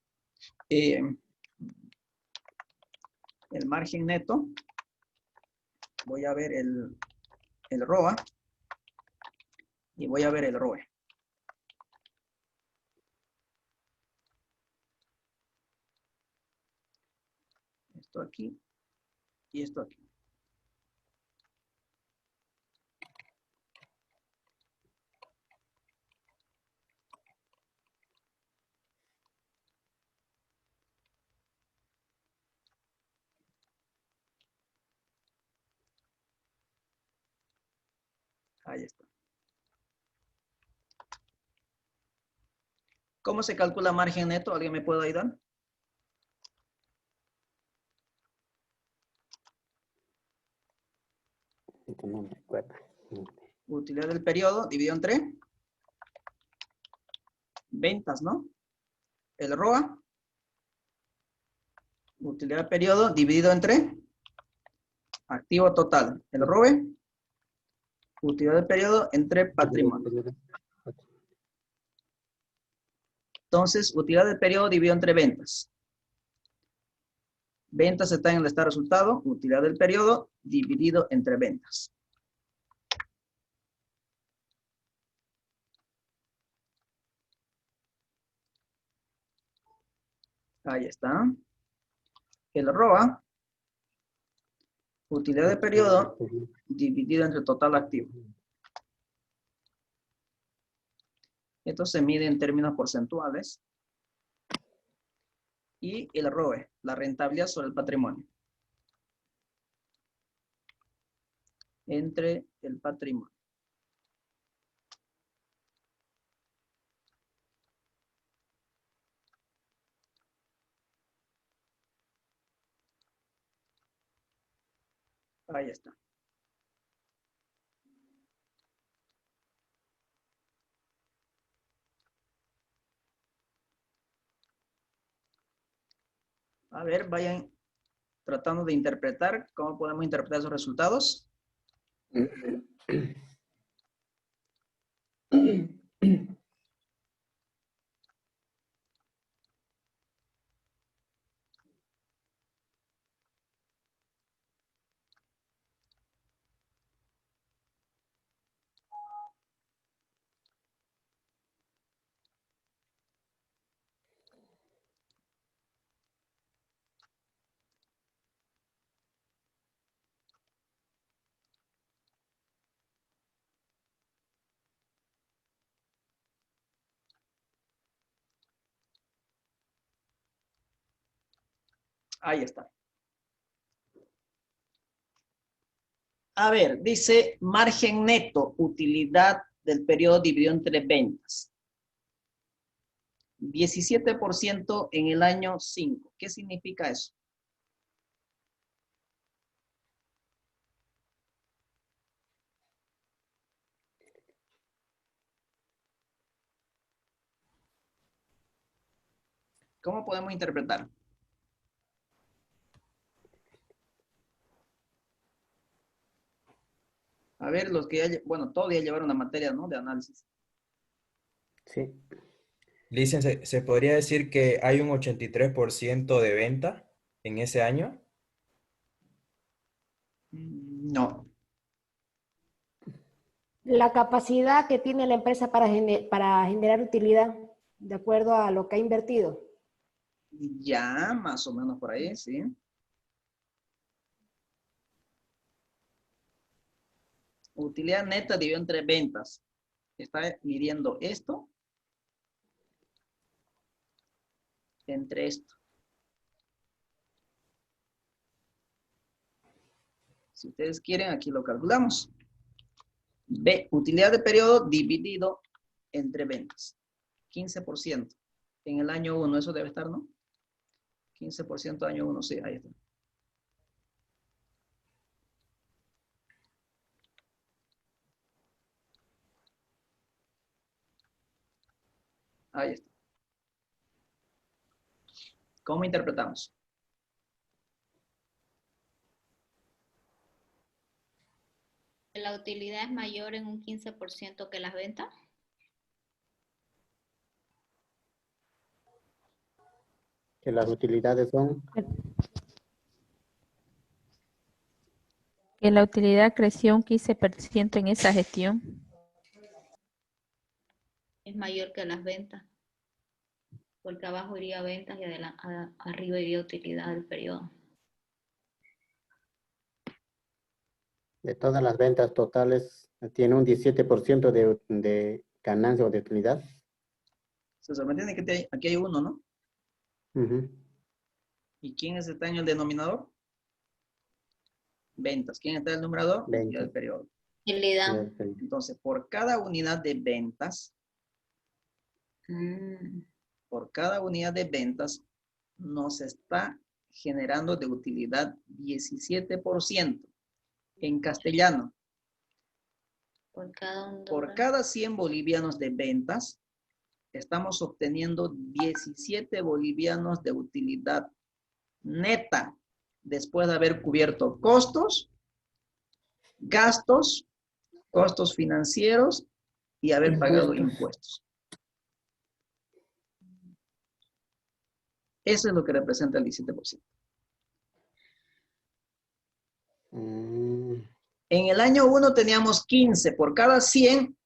el margen neto. Voy a ver el ROA. Y voy a ver el ROE. Esto aquí y esto aquí. Ahí está. ¿Cómo se calcula margen neto? ¿Alguien me puede ayudar? No me acuerdo. Utilidad del periodo dividido entre ventas, ¿no? El ROA. Utilidad del periodo dividido entre activo total. El ROE. Utilidad del periodo entre patrimonio. Entonces, utilidad del periodo dividido entre ventas. Ventas está en el estado de resultado. Utilidad del periodo dividido entre ventas. Ahí está. El ROA. Utilidad de periodo dividido entre total activo. Esto se mide en términos porcentuales. Y el ROE, la rentabilidad sobre el patrimonio. Entre el patrimonio. Ahí está. A ver, vayan tratando de interpretar cómo podemos interpretar esos resultados. Ahí está. A ver, dice margen neto, utilidad del periodo dividido entre ventas. 17% en el año 5. ¿Qué significa eso? ¿Cómo podemos interpretar? A ver, los que ya, bueno, todos ya llevaron la materia, ¿no? De análisis. Sí. Licen, ¿se podría decir que hay un 83% de venta en ese año? No. La capacidad que tiene la empresa para generar utilidad de acuerdo a lo que ha invertido. Ya, más o menos por ahí, sí. Utilidad neta dividido entre ventas. Está midiendo esto entre esto. Si ustedes quieren, aquí lo calculamos. B, utilidad de periodo dividido entre ventas. 15%. En el año 1, eso debe estar, ¿no? 15% año 1, sí, ahí está. Ahí está. ¿Cómo interpretamos? ¿La utilidad es mayor en un 15% que las ventas? Que las utilidades son, Que la utilidad creció un 15% en esa gestión. Es mayor que las ventas. Porque abajo iría ventas y arriba iría utilidad del periodo. de todas las ventas totales, tiene un 17% de ganancia o de utilidad. Se me entiende que aquí hay uno, ¿no? Ujú. ¿Y quién está en el denominador? Ventas. ¿Quién está en el numerador? Ventas. Utilidad del periodo. Utilidad. Entonces, por cada unidad de ventas, nos está generando de utilidad 17%. En castellano, por cada 100 bolivianos de ventas, estamos obteniendo 17 bolivianos de utilidad neta, después de haber cubierto costos, gastos, costos financieros y haber pagado impuestos. Eso es lo que representa el 17%. En el año 1 teníamos 15. Por cada 100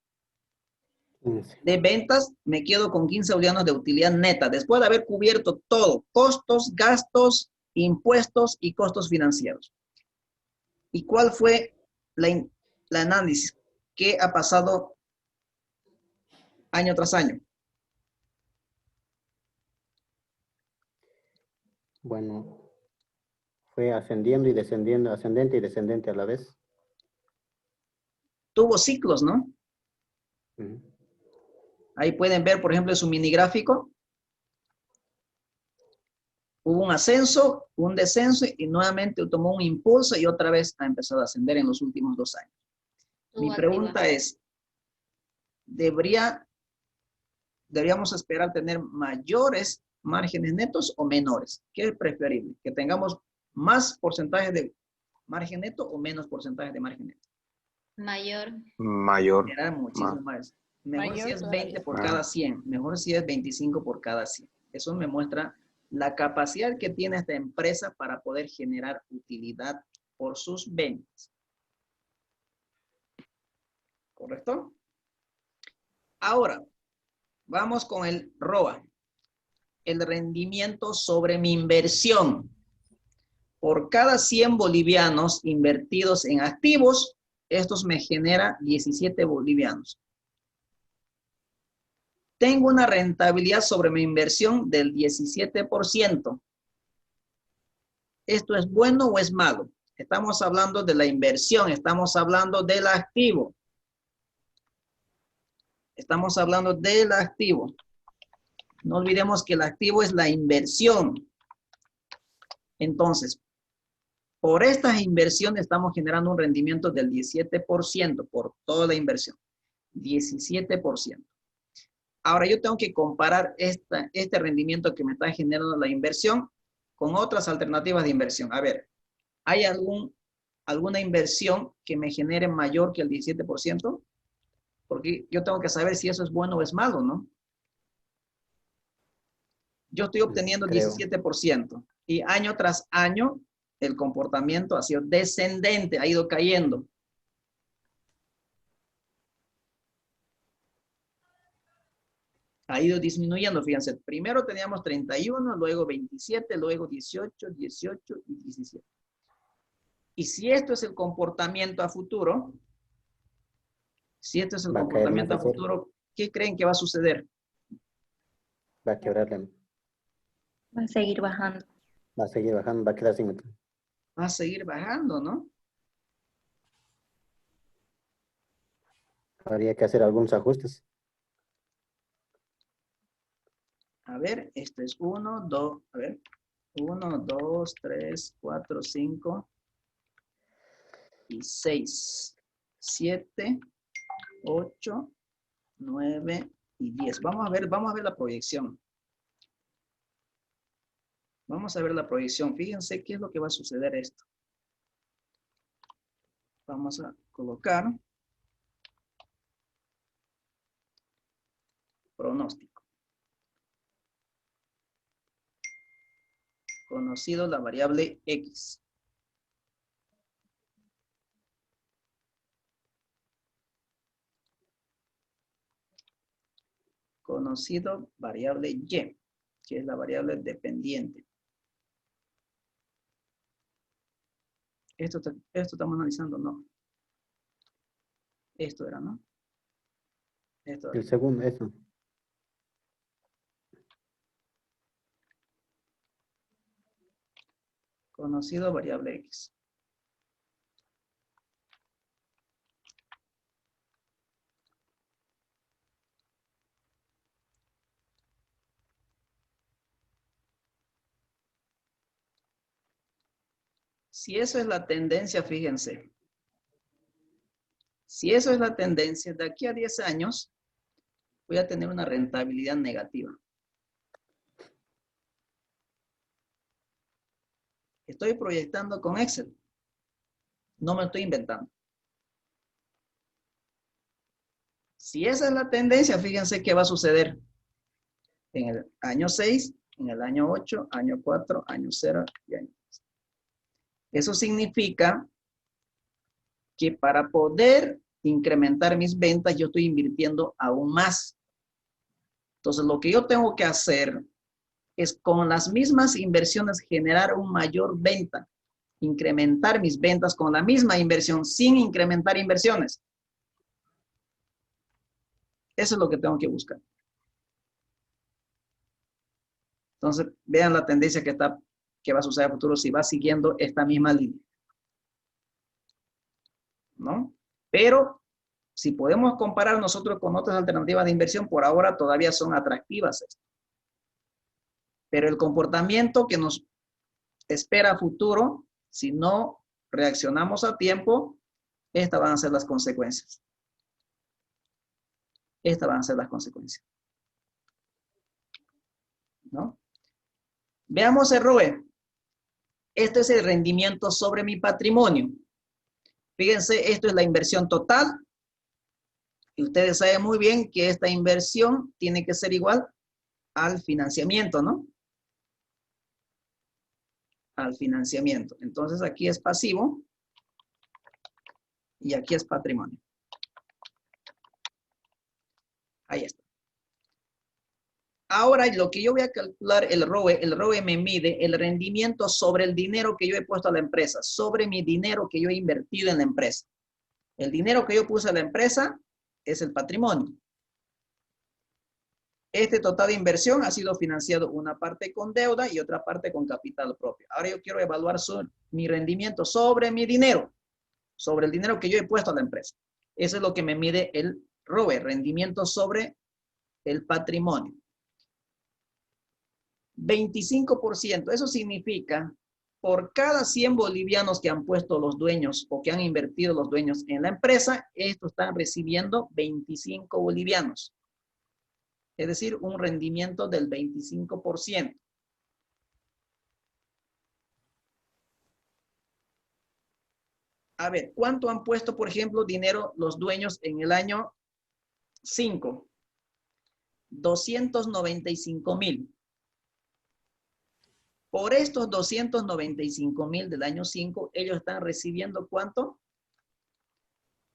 de ventas, me quedo con 15 bolivianos de utilidad neta, después de haber cubierto todo, costos, gastos, impuestos y costos financieros. ¿Y cuál fue la análisis? ¿Qué ha pasado año tras año? Bueno, fue ascendiendo y descendiendo, ascendente y descendente a la vez. Tuvo ciclos, ¿no? Ujú. Ahí pueden ver, por ejemplo, en su mini gráfico. Hubo un ascenso, un descenso y nuevamente tomó un impulso y otra vez ha empezado a ascender en los últimos 2 años. Mi pregunta es, ¿deberíamos esperar tener mayores márgenes netos o menores? ¿Qué es preferible? ¿Que tengamos más porcentaje de margen neto o menos porcentaje de margen neto? Mayor. Mayor. Era muchísimo más. Mejor Mayor si es todavía. 20 por cada 100. Mejor si es 25 por cada 100. Eso me muestra la capacidad que tiene esta empresa para poder generar utilidad por sus ventas. ¿Correcto? Ahora, vamos con el ROA. El rendimiento sobre mi inversión. Por cada 100 bolivianos invertidos en activos, estos me genera 17 bolivianos. Tengo una rentabilidad sobre mi inversión del 17%. ¿Esto es bueno o es malo? Estamos hablando de la inversión, estamos hablando del activo. Estamos hablando del activo. No olvidemos que el activo es la inversión. Entonces, por estas inversiones estamos generando un rendimiento del 17% por toda la inversión. 17%. Ahora yo tengo que comparar este rendimiento que me está generando la inversión con otras alternativas de inversión. A ver, ¿hay alguna inversión que me genere mayor que el 17%? Porque yo tengo que saber si eso es bueno o es malo, ¿no? Yo estoy obteniendo 17% y año tras año el comportamiento ha sido descendente, ha ido cayendo. Ha ido disminuyendo, fíjense. Primero teníamos 31, luego 27, luego 18, 18 y 17. Y si esto es el comportamiento a futuro, ¿qué creen que va a suceder? Va a quebrar. Va a seguir bajando. Va a seguir bajando, va a quedar sin meter. Va a seguir bajando, ¿no? Habría que hacer algunos ajustes. A ver, esto es 1, 2, a ver. 1, 2, 3, 4, 5 y 6. 7, 8, 9, y 10. Vamos a ver la proyección. Vamos a ver la proyección. Fíjense qué es lo que va a suceder esto. Vamos a colocar pronóstico. Conocido la variable X. Conocido variable Y, que es la variable dependiente. Esto estamos analizando, no. Esto era, ¿no? Esto era. El segundo, eso. Conocido variable X. Si eso es la tendencia, fíjense. Si eso es la tendencia, de aquí a 10 años voy a tener una rentabilidad negativa. Estoy proyectando con Excel. No me estoy inventando. Si esa es la tendencia, fíjense qué va a suceder en el año 6, en el año 8, año 4, año 0 y año 3. Eso significa que para poder incrementar mis ventas, yo estoy invirtiendo aún más. Entonces, lo que yo tengo que hacer es con las mismas inversiones generar un mayor venta, incrementar mis ventas con la misma inversión sin incrementar inversiones. Eso es lo que tengo que buscar. Entonces, vean la tendencia que va a suceder en el futuro si va siguiendo esta misma línea. ¿No? Pero, si podemos comparar nosotros con otras alternativas de inversión, por ahora todavía son atractivas. Pero el comportamiento que nos espera a futuro, si no reaccionamos a tiempo, estas van a ser las consecuencias. Estas van a ser las consecuencias. ¿No? Veamos el ROE. Este es el rendimiento sobre mi patrimonio. Fíjense, esto es la inversión total. Y ustedes saben muy bien que esta inversión tiene que ser igual al financiamiento, ¿no? Al financiamiento. Entonces aquí es pasivo y aquí es patrimonio. Ahí está. Ahora lo que yo voy a calcular el ROE me mide el rendimiento sobre el dinero que yo he puesto a la empresa, sobre mi dinero que yo he invertido en la empresa. El dinero que yo puse a la empresa es el patrimonio. Este total de inversión ha sido financiado una parte con deuda y otra parte con capital propio. Ahora yo quiero evaluar mi rendimiento sobre mi dinero, sobre el dinero que yo he puesto a la empresa. Eso es lo que me mide el ROE, rendimiento sobre el patrimonio. 25%, eso significa por cada 100 bolivianos que han puesto los dueños o que han invertido los dueños en la empresa, estos están recibiendo 25 bolivianos. Es decir, un rendimiento del 25%. A ver, ¿cuánto han puesto, por ejemplo, dinero los dueños en el año 5? 295,000. Por estos 295,000 del año 5, ellos están recibiendo ¿cuánto?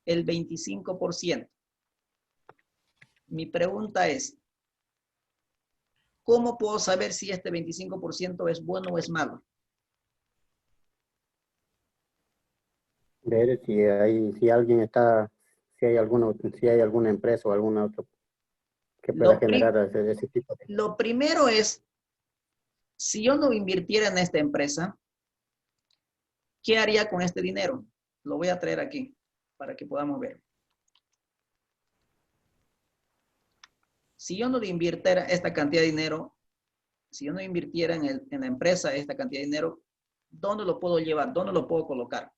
El 25%. Mi pregunta es, ¿cómo puedo saber si este 25% es bueno o es malo? Ver si hay alguien si hay alguna empresa o alguna otra que pueda generar ese tipo de... Lo primero es, si yo no invirtiera en esta empresa, ¿qué haría con este dinero? Lo voy a traer aquí para que podamos ver. Si yo no invirtiera esta cantidad de dinero, si yo no invirtiera en la empresa esta cantidad de dinero, ¿dónde lo puedo llevar? ¿Dónde lo puedo colocar?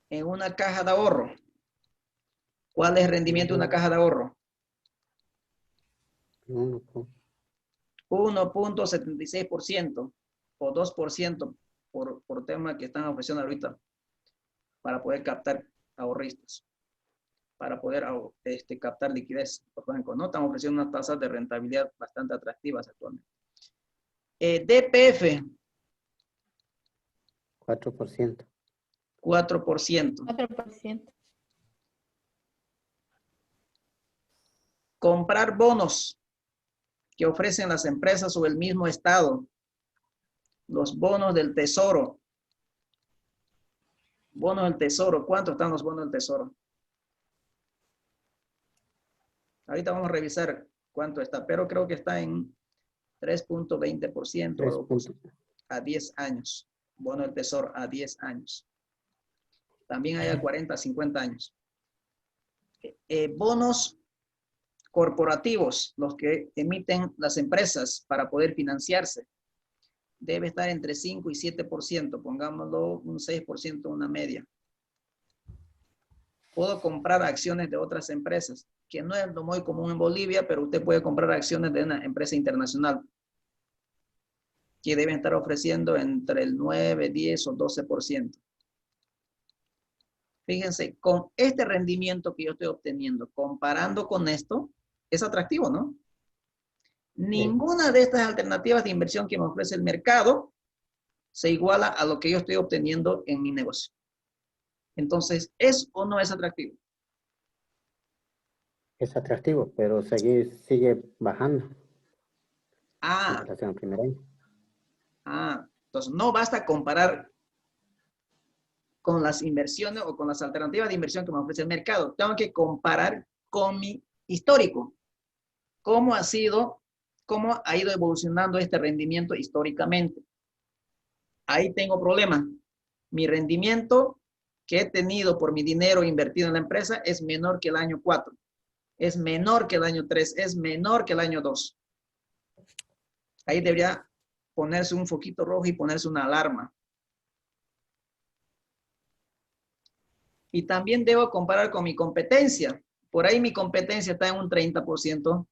En una caja de ahorro. ¿Cuál es el rendimiento de una caja de ahorro? 1.76% o 2% por tema que están ofreciendo ahorita para poder captar ahorristas, para poder captar liquidez. Por ejemplo, ¿no? Están ofreciendo unas tasas de rentabilidad bastante atractivas actualmente. DPF. 4%. 4%. 4%. Comprar bonos que ofrecen las empresas o el mismo estado. Los bonos del tesoro. Bonos del tesoro. ¿Cuánto están los bonos del tesoro? Ahorita vamos a revisar cuánto está, pero creo que está en 3.20% a 10 años. Bono del tesoro a 10 años. También hay a 40, 50 años. Bonos corporativos, los que emiten las empresas para poder financiarse. Debe estar entre 5 y 7%, pongámoslo un 6%, una media. Puedo comprar acciones de otras empresas, que no es lo muy común en Bolivia, pero usted puede comprar acciones de una empresa internacional, que deben estar ofreciendo entre el 9, 10 o 12%. Fíjense, con este rendimiento que yo estoy obteniendo, comparando con esto, es atractivo, ¿no? Ninguna de estas alternativas de inversión que me ofrece el mercado se iguala a lo que yo estoy obteniendo en mi negocio. Entonces, ¿es o no es atractivo? Es atractivo, pero sigue bajando. Ah. En relación al primer año. Ah, entonces no basta comparar con las inversiones o con las alternativas de inversión que me ofrece el mercado. Tengo que comparar con mi histórico. ¿Cómo ha ido evolucionando este rendimiento históricamente? Ahí tengo problema. Mi rendimiento que he tenido por mi dinero invertido en la empresa es menor que el año 4. Es menor que el año 3. Es menor que el año 2. Ahí debería ponerse un foquito rojo y ponerse una alarma. Y también debo comparar con mi competencia. Por ahí mi competencia está en un 30%.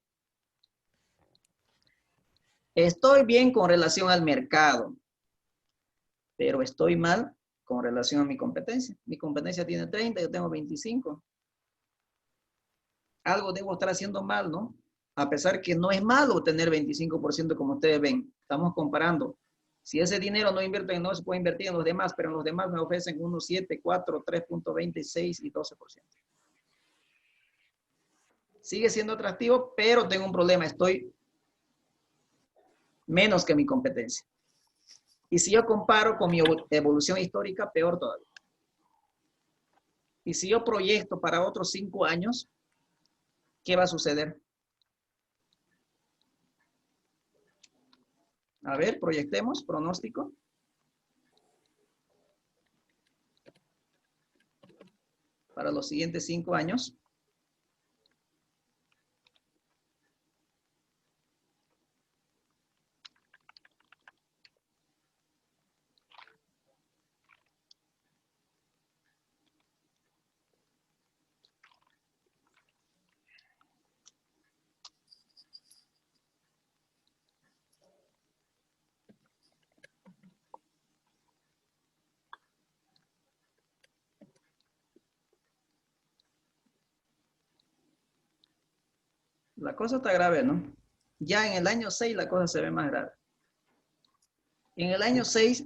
Estoy bien con relación al mercado, pero estoy mal con relación a mi competencia. Mi competencia tiene 30, yo tengo 25. Algo debo estar haciendo mal, ¿no? A pesar que no es malo tener 25% como ustedes ven. Estamos comparando. Si ese dinero no invierto no se puede invertir en los demás, pero en los demás me ofrecen 1, 7, 4, 3.26 y 12%. Sigue siendo atractivo, pero tengo un problema. Estoy menos que mi competencia. Y si yo comparo con mi evolución histórica, peor todavía. Y si yo proyecto para otros 5 años, ¿qué va a suceder? A ver, proyectemos, pronóstico. Para los siguientes 5 años. La cosa está grave, ¿no? Ya en el año 6 la cosa se ve más grave. En el año 6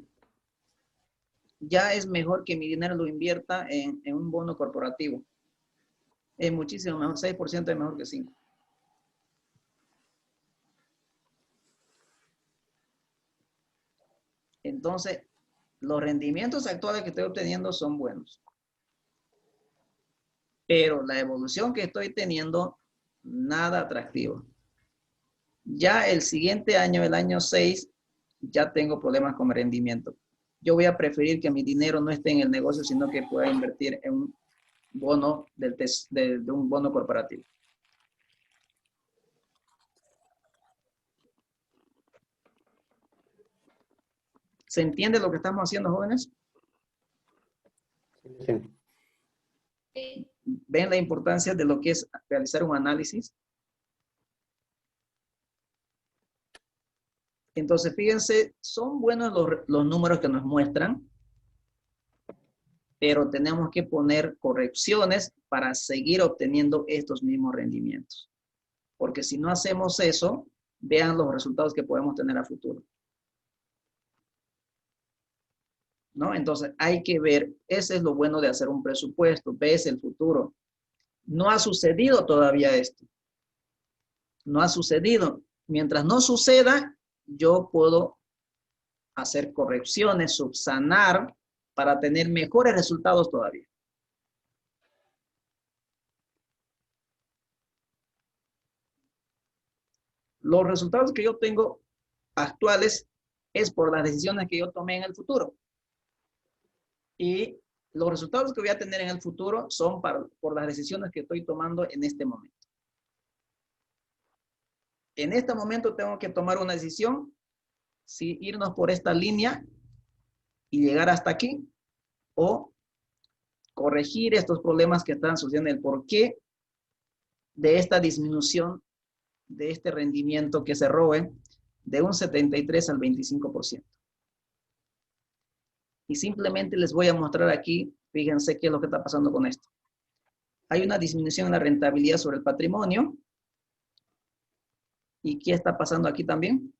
ya es mejor que mi dinero lo invierta en un bono corporativo. Es muchísimo mejor, 6% es mejor que 5%. Entonces, los rendimientos actuales que estoy obteniendo son buenos. Pero la evolución que estoy teniendo, nada atractivo. Ya el siguiente año, el año 6, ya tengo problemas con mi rendimiento. Yo voy a preferir que mi dinero no esté en el negocio, sino que pueda invertir en un bono de un bono corporativo. ¿Se entiende lo que estamos haciendo, jóvenes? Sí. ¿Ven la importancia de lo que es realizar un análisis? Entonces, fíjense, son buenos los números que nos muestran, pero tenemos que poner correcciones para seguir obteniendo estos mismos rendimientos. Porque si no hacemos eso, vean los resultados que podemos tener a futuro. ¿No? Entonces, hay que ver, ese es lo bueno de hacer un presupuesto, ves el futuro. No ha sucedido todavía esto. No ha sucedido. Mientras no suceda, yo puedo hacer correcciones, subsanar, para tener mejores resultados todavía. Los resultados que yo tengo actuales es por las decisiones que yo tomé en el futuro. Y los resultados que voy a tener en el futuro son por las decisiones que estoy tomando en este momento. En este momento tengo que tomar una decisión, si irnos por esta línea y llegar hasta aquí, o corregir estos problemas que están sucediendo, el porqué de esta disminución de este rendimiento que se robe de un 73 al 25%. Y simplemente les voy a mostrar aquí, fíjense qué es lo que está pasando con esto. Hay una disminución en la rentabilidad sobre el patrimonio. ¿Y qué está pasando aquí también?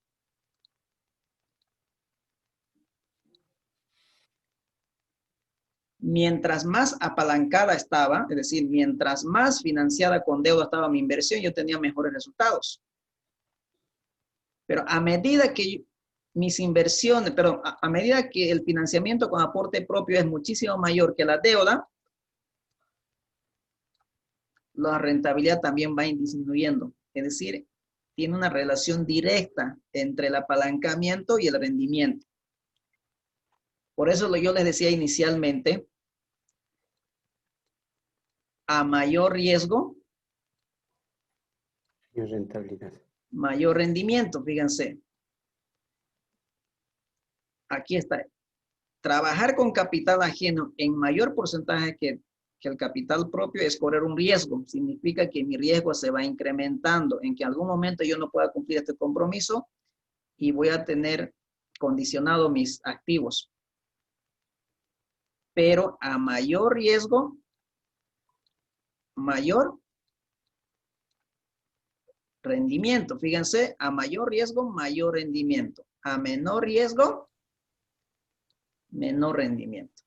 Mientras más apalancada estaba, es decir, mientras más financiada con deuda estaba mi inversión, yo tenía mejores resultados. Pero a medida que mis inversiones, pero a medida que el financiamiento con aporte propio es muchísimo mayor que la deuda, la rentabilidad también va disminuyendo. Es decir, tiene una relación directa entre el apalancamiento y el rendimiento. Por eso yo les decía inicialmente, a mayor riesgo, mayor rentabilidad, mayor rendimiento, fíjense. Aquí está. Trabajar con capital ajeno en mayor porcentaje que el capital propio es correr un riesgo. Significa que mi riesgo se va incrementando, en que en algún momento yo no pueda cumplir este compromiso y voy a tener condicionado mis activos. Pero a mayor riesgo, mayor rendimiento. Fíjense, a mayor riesgo, mayor rendimiento. A menor riesgo, menor rendimiento.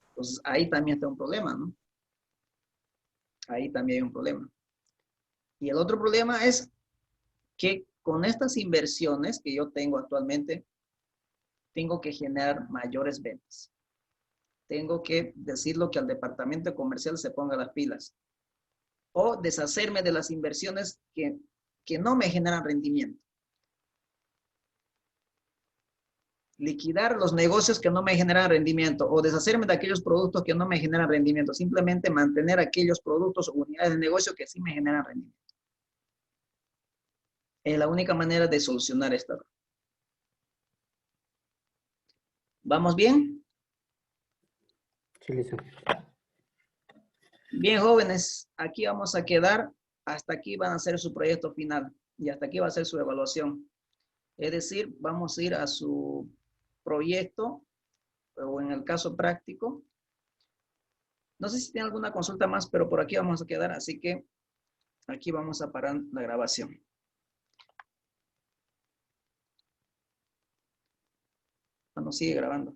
Entonces, ahí también está un problema, ¿no? Ahí también hay un problema. Y el otro problema es que con estas inversiones que yo tengo actualmente, tengo que generar mayores ventas. Tengo que decirlo que al departamento comercial se ponga las pilas. O deshacerme de las inversiones que no me generan rendimiento. Liquidar los negocios que no me generan rendimiento o deshacerme de aquellos productos que no me generan rendimiento. Simplemente mantener aquellos productos o unidades de negocio que sí me generan rendimiento. Es la única manera de solucionar esto. ¿Vamos bien? Sí, listo. Bien, jóvenes, aquí vamos a quedar. Hasta aquí van a hacer su proyecto final y hasta aquí va a ser su evaluación. Es decir, vamos a ir a su proyecto o en el caso práctico. No sé si tiene alguna consulta más, pero por aquí vamos a quedar, así que aquí vamos a parar la grabación. Bueno, sigue grabando.